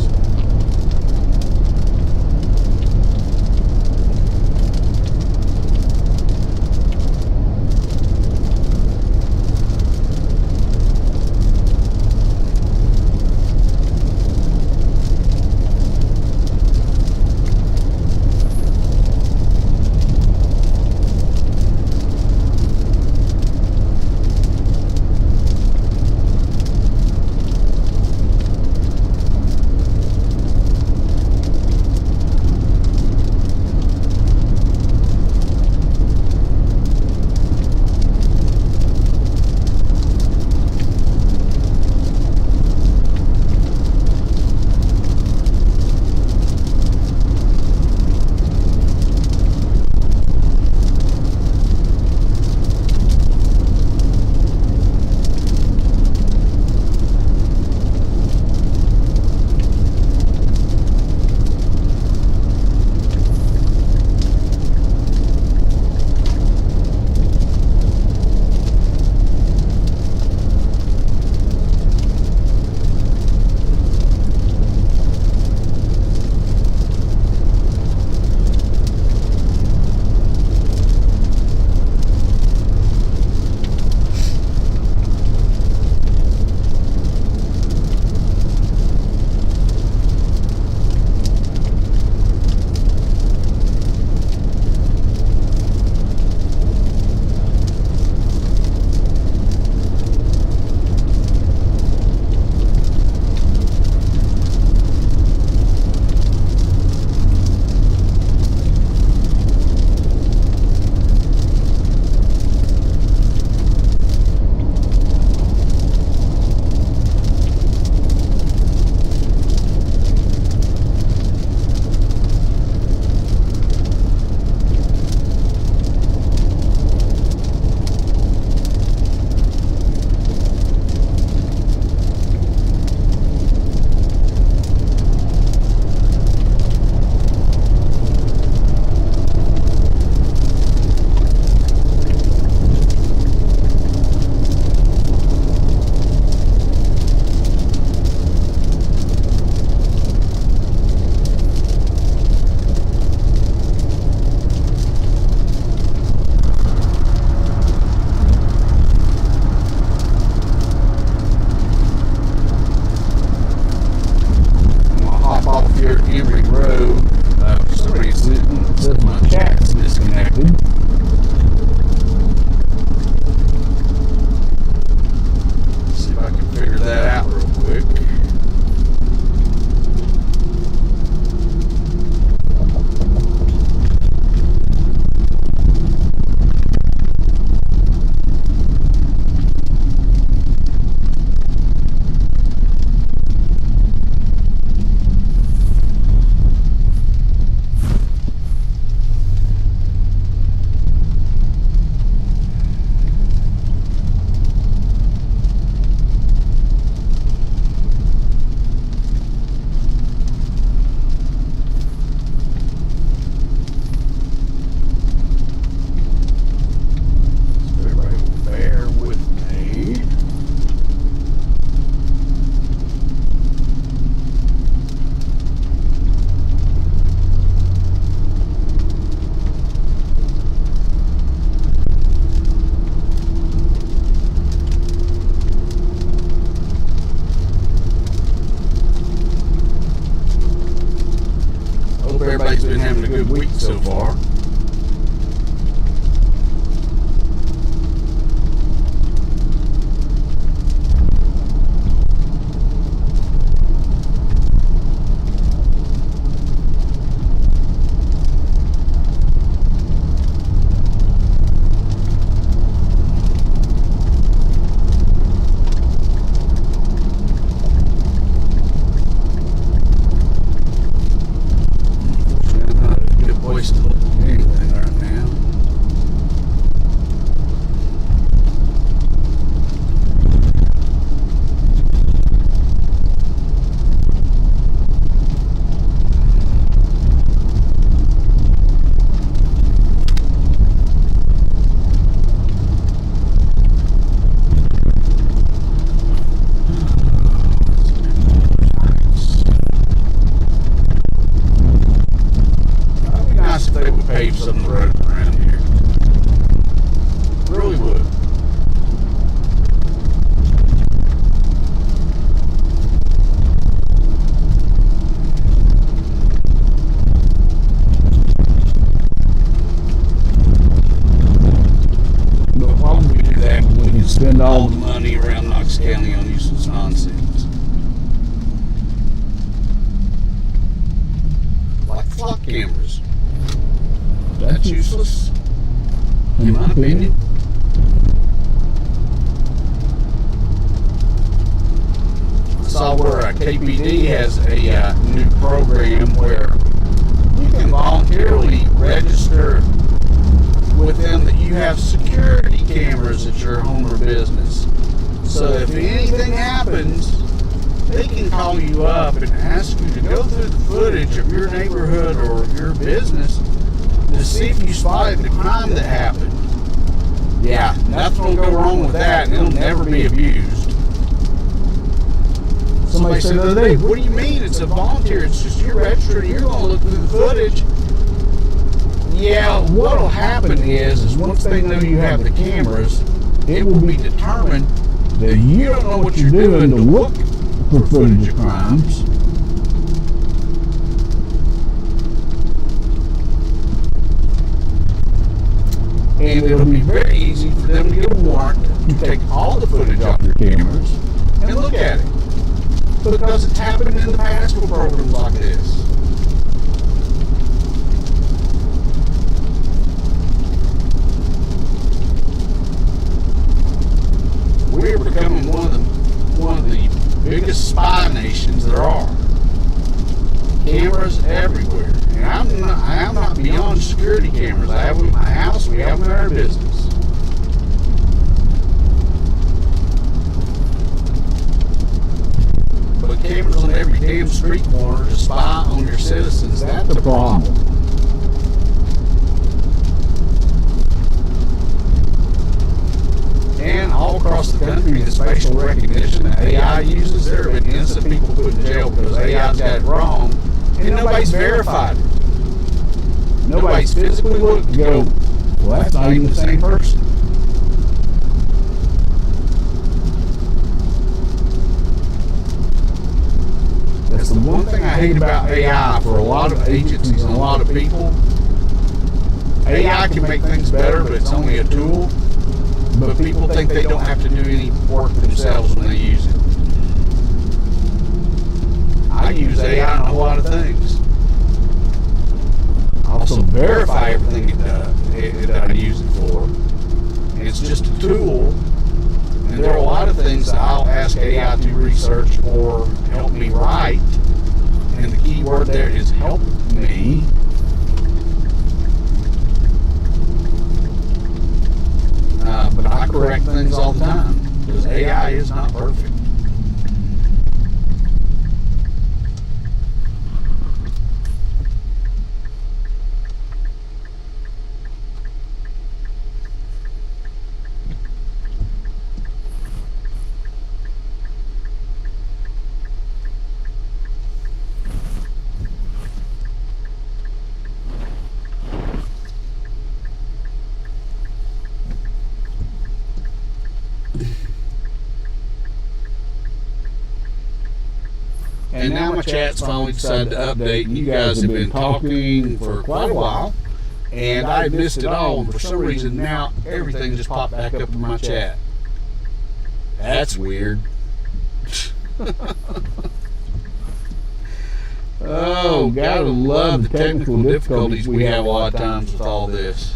so far. Pave some of the roads around here. Really would. But why would we do that when we can spend all the money around Knox County on useless nonsense? Like flock cameras. That's useless, in my opinion. I saw where KPD has a new program where you can voluntarily register with them that you have security cameras at your home or business. So if anything happens, they can call you up and ask you to go through the footage of your neighborhood or your business to see if you spotted the crime that happened. Yeah, nothing will go wrong with that, and it'll never be abused. Somebody said the other day, what do you mean? It's a volunteer, it's just you're registered, you're going to look through the footage. Yeah, what'll happen is once they know you have the cameras, it will be determined that you don't know what you're doing to look for footage of crimes. And it'll be very easy for them to get a warrant to take all the footage off your cameras and look at it. Because it's happened in the past with programs like this. We're becoming one of the biggest spy nations there are. Cameras everywhere. And I'm not beyond security cameras. I have them in my house, we have them in our business. But cameras on every damn street corner to spy on your citizens, that's the problem. And all across the country, the facial recognition that AI uses, there have been innocent people put in jail because AI's got it wrong, and nobody's verified it. Nobody's physically looked to go, well, that's not even the same person. That's the one thing I hate about AI for a lot of agencies and a lot of people. AI can make things better, but it's only a tool. But people think they don't have to do any work themselves when they use it. I use AI on a lot of things. I also verify everything that I use it for. And it's just a tool. And there are a lot of things that I'll ask AI to research or help me write. And the key word there is help me. But I correct things all the time because AI is not perfect. And now my chat's finally decided to update, and you guys have been talking for quite a while, and I missed it all, and for some reason now everything just popped back up in my chat. That's weird. Oh, gotta love the technical difficulties we have a lot of times with all this.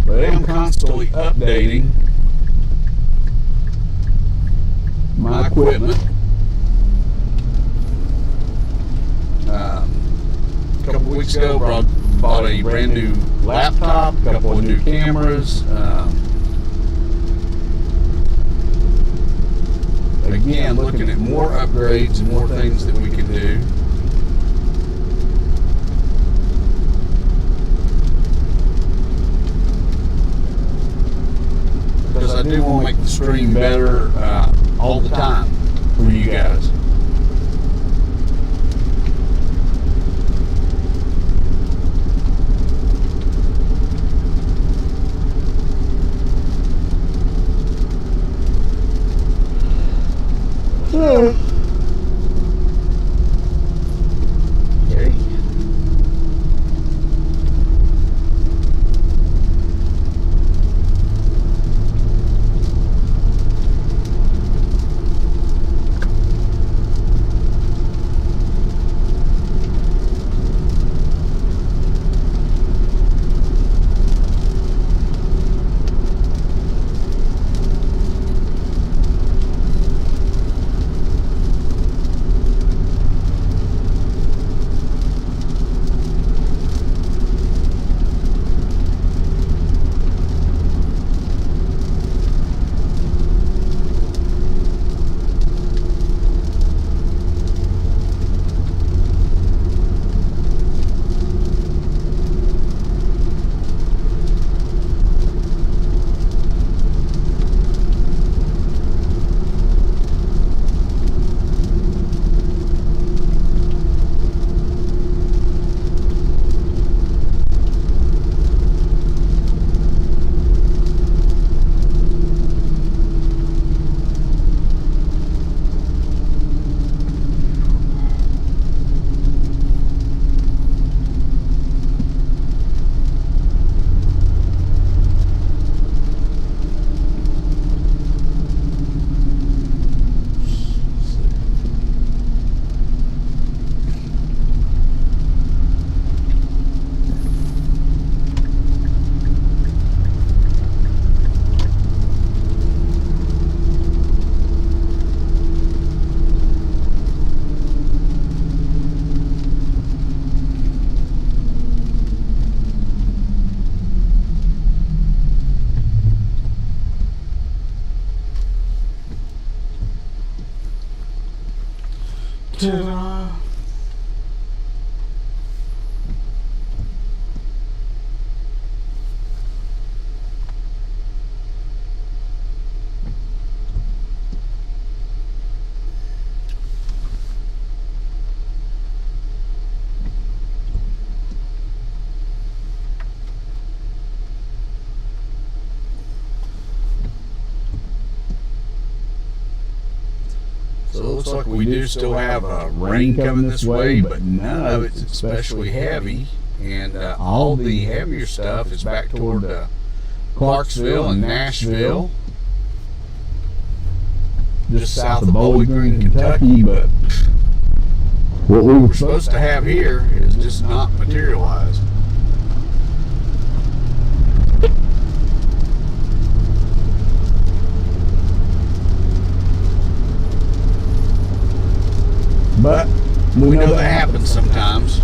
But I'm constantly updating my equipment. A couple weeks ago, bought a brand new laptop, a couple of new cameras. Again, looking at more upgrades and more things that we can do. Because I do want to make the stream better all the time for you guys. Okay. Ta-da. So it looks like we do still have rain coming this way, but none of it's especially heavy. And all the heavier stuff is back toward Clarksville and Nashville, just south of Bowling Green, Kentucky. But what we were supposed to have here is just not materialized. But we know that happens sometimes.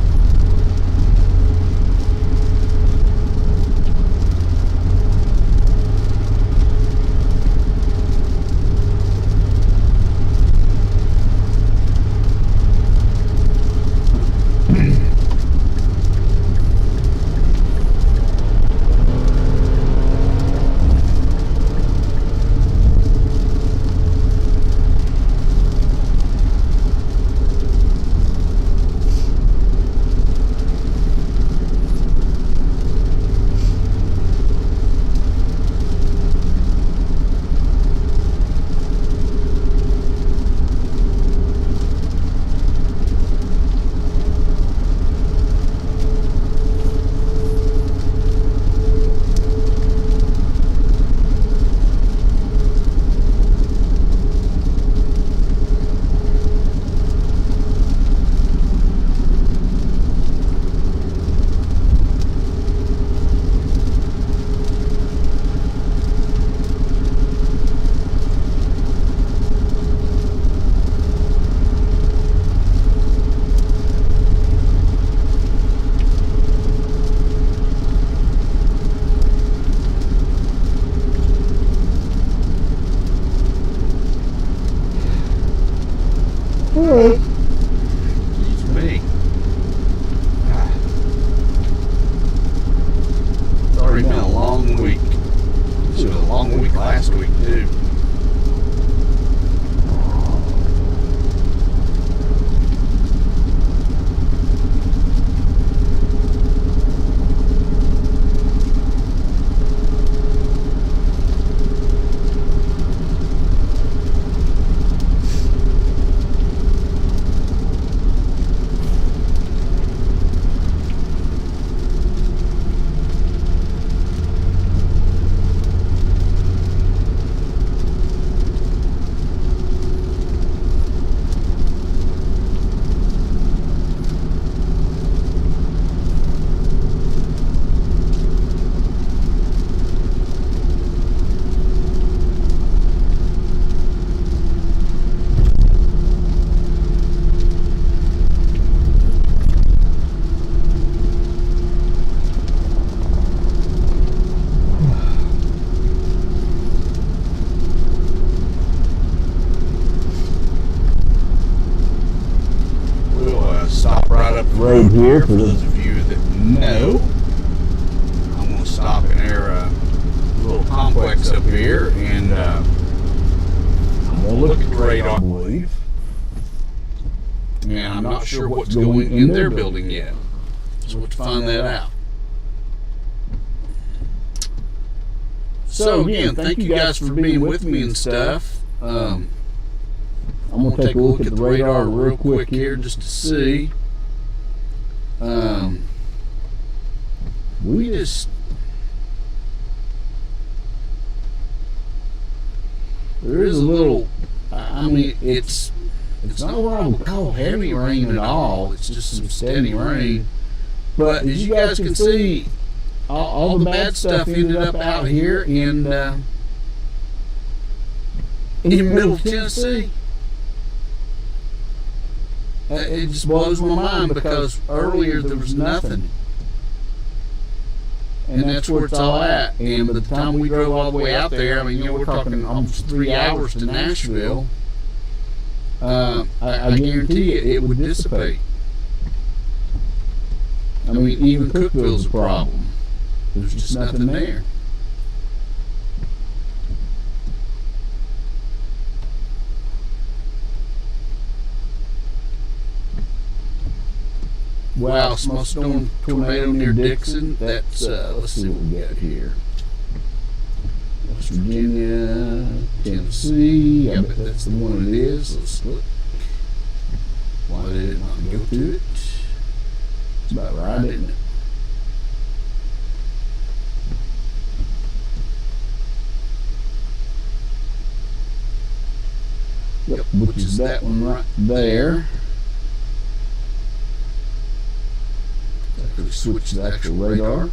here, for those of you that know, I'm going to stop in our little complex up here, and I'm going to look at the radar, I believe. And I'm not sure what's going in their building yet. So we'll have to find that out. So again, thank you guys for being with me and stuff. I'm going to take a look at the radar real quick here just to see. There is a little, I mean, it's not what I would call heavy rain at all. It's just some steady rain. But as you guys can see, all the bad stuff ended up out here in middle Tennessee. It just blows my mind because earlier there was nothing. And that's where it's all at. And by the time we drove all the way out there, I mean, you know, we're talking almost 3 hours to Nashville. I guarantee you it would dissipate. I mean, even Cookville's a problem. There's just nothing there. Wow, small storm tornado near Dixon. That's, let's see what we got here. West Virginia, Tennessee. I bet that's the one it is. Let's look. Why did it not go to it? It's about right, isn't it? Yep, which is that one right there. Actually switch the actual radar.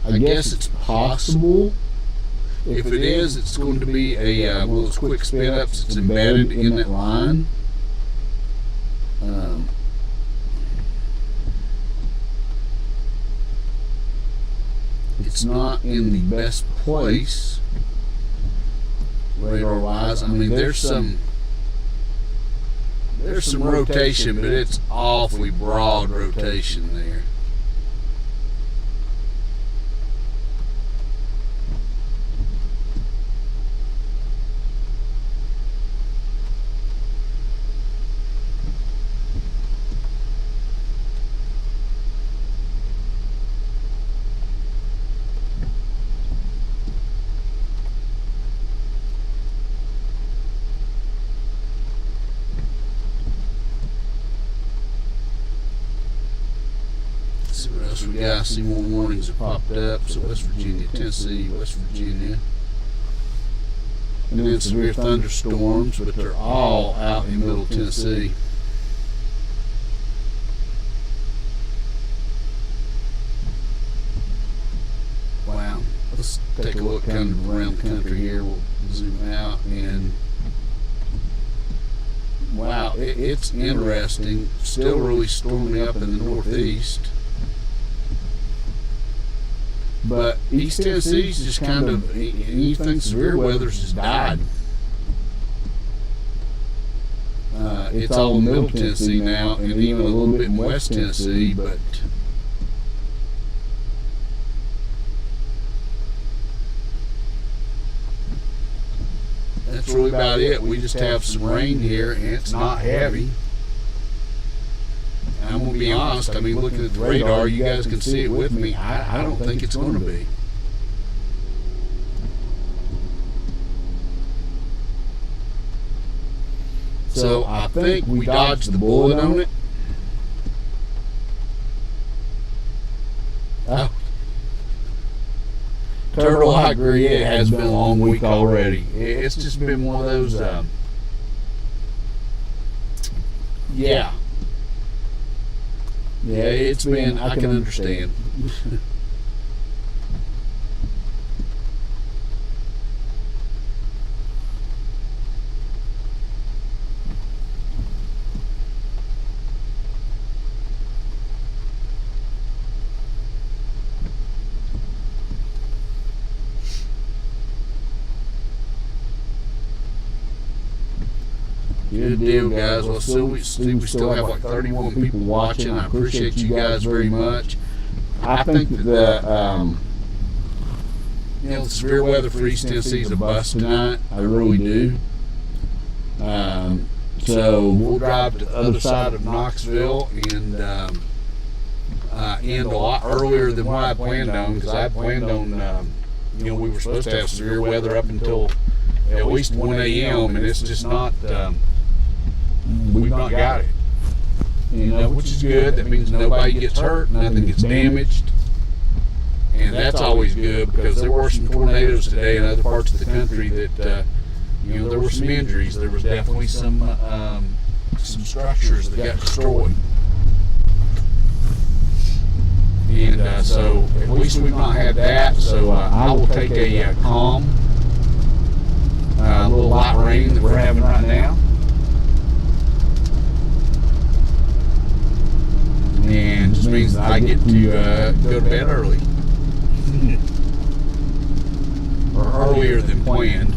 I guess it's possible. If it is, it's going to be a one of those quick spin ups. It's embedded in that line. It's not in the best place radar wise. I mean, there's some rotation, but it's awfully broad rotation there. Yeah, I see more warnings have popped up. So West Virginia, Tennessee, West Virginia. And then severe thunderstorms, but they're all out in middle Tennessee. Wow. Let's take a look kind of around the country here. We'll zoom out and wow, it's interesting. Still really stormy up in the northeast. But East Tennessee's just kind of, anything severe weather's just died. It's all in Middle Tennessee now, and even a little bit in West Tennessee, but that's really about it. We just have some rain here, and it's not heavy. And I'm going to be honest, I mean, looking at the radar, you guys can see it with me. I don't think it's going to be. So I think we dodged the bullet on it. Oh. Turtle, I agree, it has been a long week already. It's just been one of those, yeah. Yeah, it's been, I can understand. Good deal, guys. Well, so we still have like 31 people watching. I appreciate you guys very much. I think that the severe weather for East Tennessee is a bust tonight. I really do. So we'll drive to the other side of Knoxville and end a lot earlier than what I planned on, because I planned on, we were supposed to have severe weather up until at least 1 a.m. and it's just not, we've not got it. Which is good. That means nobody gets hurt, nothing gets damaged. And that's always good, because there were some tornadoes today in other parts of the country that, there were some injuries. There was definitely some structures that got destroyed. And so at least we've not had that. So I will take a calm, little light rain that we're having right now. And just means that I get to go to bed early. Or earlier than planned.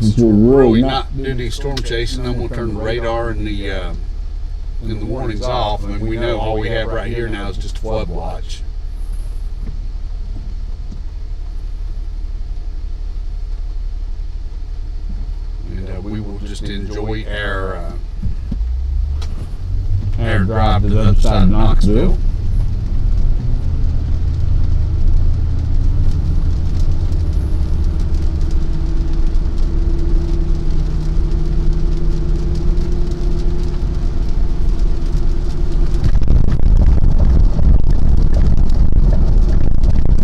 Since we're really not doing any storm chasing, I'm going to turn the radar and the warnings off. I mean, we know all we have right here now is just flood watch. And we will just enjoy our drive to the other side of Knoxville.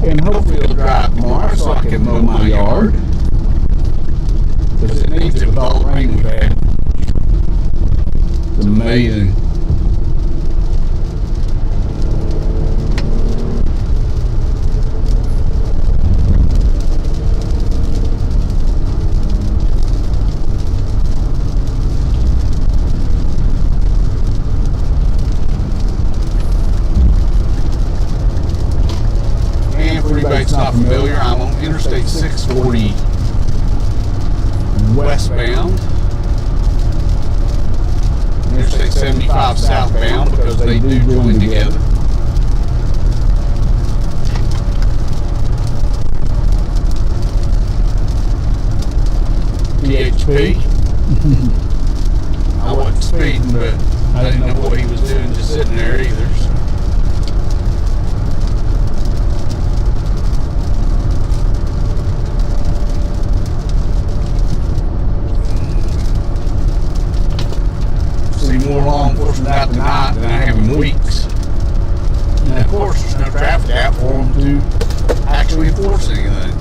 And hopefully it'll dry tomorrow so I can mow my yard, because it needs it with all the rain we've had. It's amazing. It's not familiar. I'm on Interstate 640 westbound, Interstate 75 southbound, because they do join together. PHP. I wasn't speeding, but I didn't know what he was doing just sitting there either. So. More law enforcement out tonight than I have in weeks. And of course, there's no traffic out for them to actually enforce anything.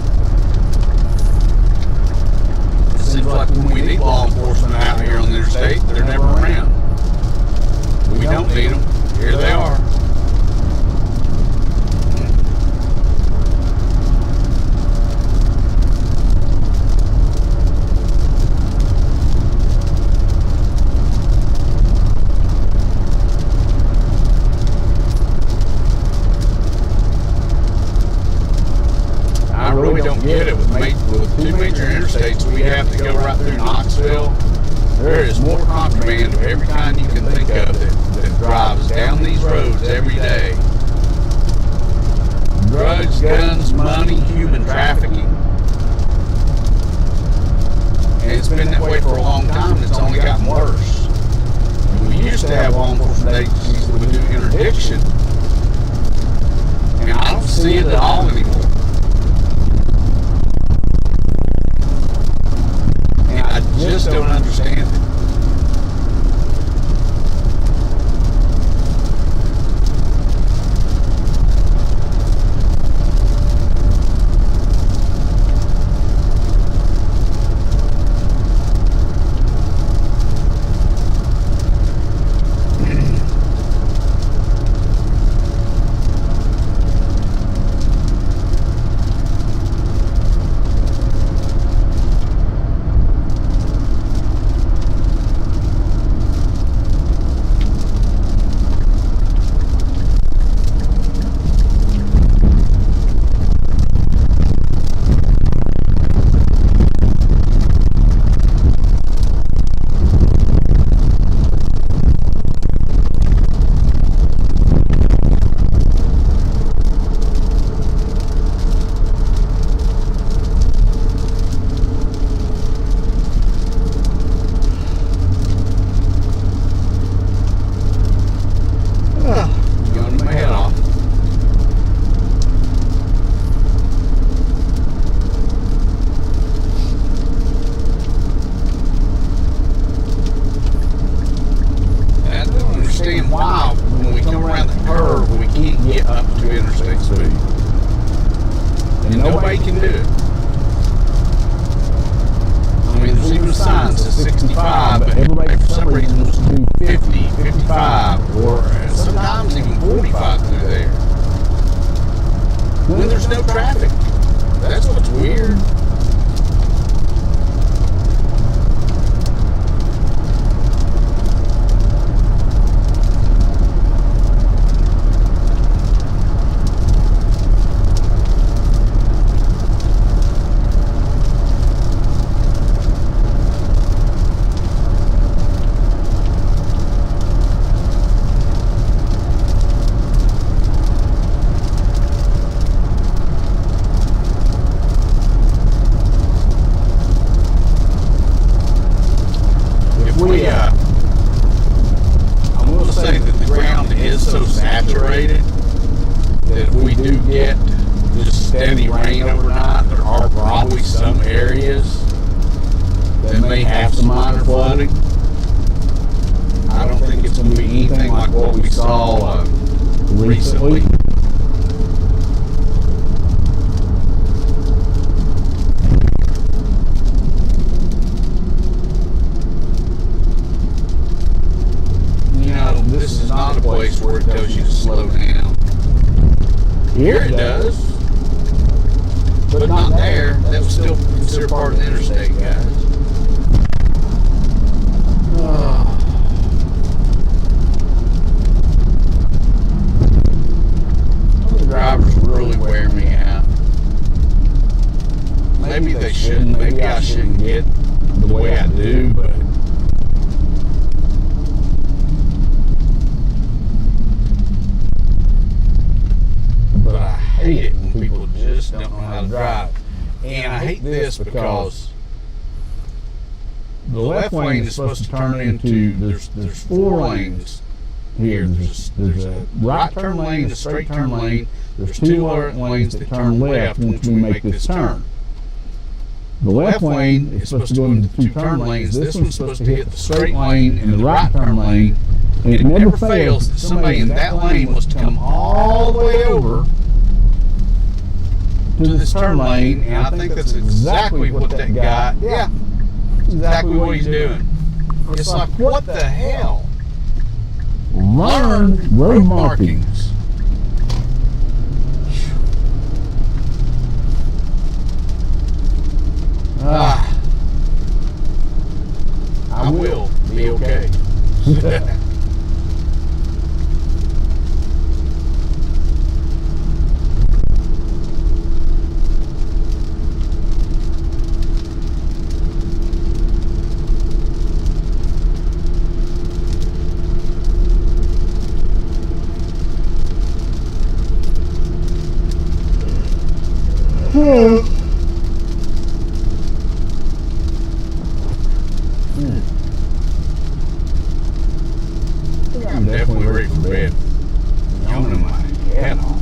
It seems like when we need law enforcement out here on the interstate, they're never around. We don't need them. Here they are. I really don't get it with two major interstates. We have to go right through Knoxville. There is more contraband of every kind you can think of that drives down these roads every day. Drugs, guns, money, human trafficking. And it's been that way for a long time, and it's only gotten worse. We used to have law enforcement agencies that would do interdiction, and I don't see it at all anymore. I just don't understand it. and nobody can do it. I mean, there's even a sign that says 65, but everybody for some reason wants to do 50, 55, or sometimes even 45 through there. When there's no traffic. That's what's weird. I'm going to say that the ground is so saturated that if we do get just steady rain overnight, there are probably some areas that may have some minor flooding. I don't think it's going to be anything like what we saw recently. This is not a place where it tells you to slow down. Here it does, but not there. That was still considered part of the interstate, guys. The drivers really wear me out. Maybe they shouldn't. Maybe I shouldn't get the way I do, but I hate it when people just don't know how to drive. And I hate this because the left lane is supposed to turn into, there's 4 lanes here. There's a right turn lane, a straight turn lane. There's 2 lanes that turn left once we make this turn. The left lane is supposed to go into 2 turn lanes. This one's supposed to hit the straight lane and the right turn lane. And it never fails that somebody in that lane must come all the way over to this turn lane, and I think that's exactly what that guy, exactly what he's doing. It's like, what the hell? Learn road markings. I will be okay. I'm definitely ready for bed. Yawning my head off.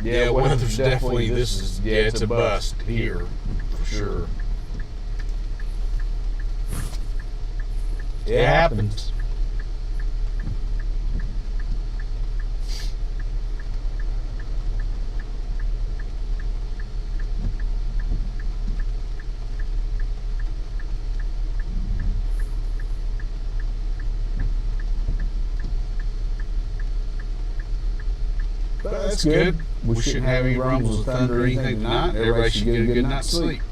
Yeah, weather's definitely, it's a bust here, for sure. It happens. But that's good. We shouldn't have any rumbles of thunder or anything tonight. Everybody should get a good night's sleep.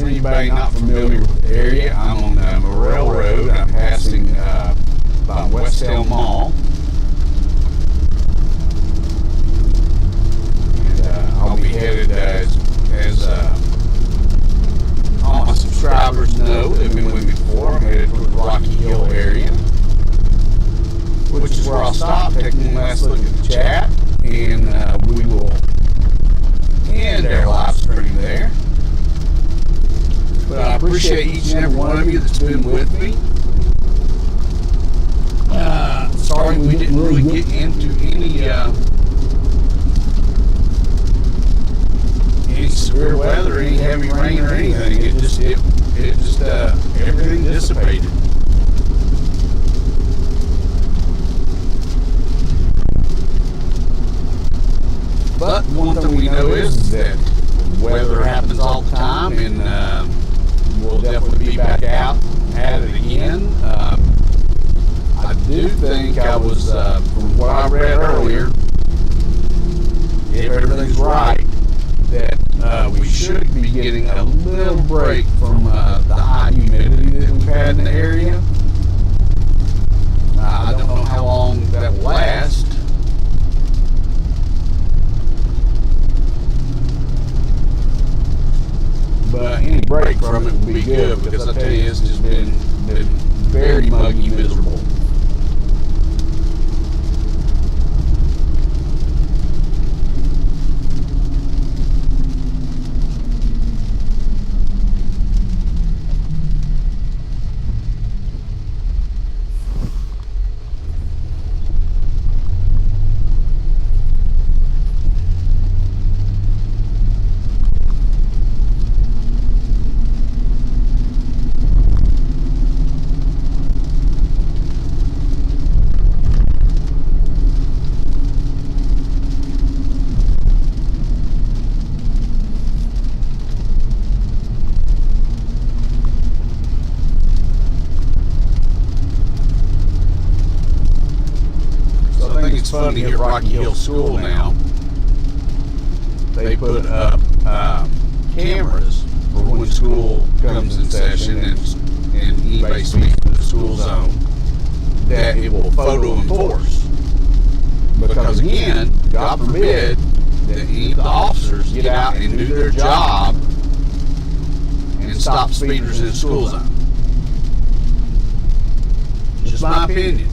Anybody not familiar with the area, I'm on Morrell Road. I'm passing by West Elm Mall. And I'll be headed, as all my subscribers know, they've been with me before, I'm headed toward the Rocky Hill area, which is where I'll stop, take one last look at the chat, and we will end our live stream there. But I appreciate each and every one of you that's been with me. Sorry we didn't really get into any severe weather, any heavy rain or anything. It just everything dissipated. But one thing we know is that weather happens all the time, and we'll definitely be back out at it again. I do think I was, from what I read earlier, if everything's right, that we should be getting a little break from the high humidity that we've had in the area. I don't know how long that will last. But any break from it would be good, because I tell you, it's just been very muggy, miserable. It's funny here at Rocky Hill School now. They put up cameras for when school comes in session and anybody speaks to the school zone, that it will photo enforce. Because again, God forbid that any of the officers get out and do their job and stop speeders in the school zone. opinion.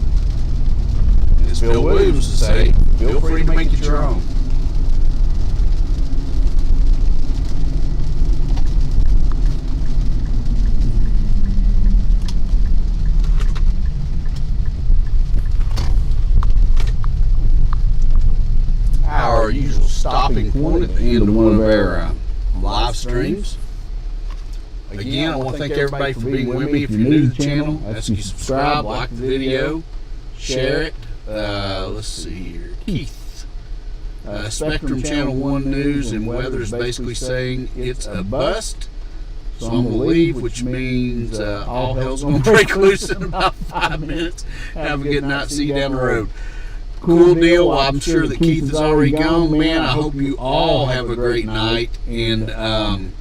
As Phil Williams would say, feel free to make it your own. Our usual stopping point at the end of one of our live streams. Again, I want to thank everybody for being with me. If you're new to the channel, ask you subscribe, like the video, share it. Let's see here. Keith. Spectrum Channel 1 News and Weather is basically saying it's a bust. So I'm going to leave, which means all hell's going to break loose in about 5 minutes. Have a good night. See you down the road. Cool deal. Well, I'm sure that Keith is already gone. Man, I hope you all have a great night. And,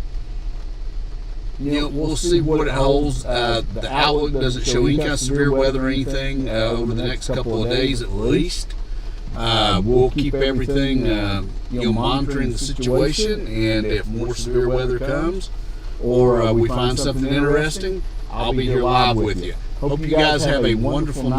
we'll see what it holds. The outlook doesn't show any kind of severe weather or anything over the next couple of days at least. We'll keep everything, monitoring the situation. And if more severe weather comes or we find something interesting, I'll be here live with you. Hope you guys have a wonderful night.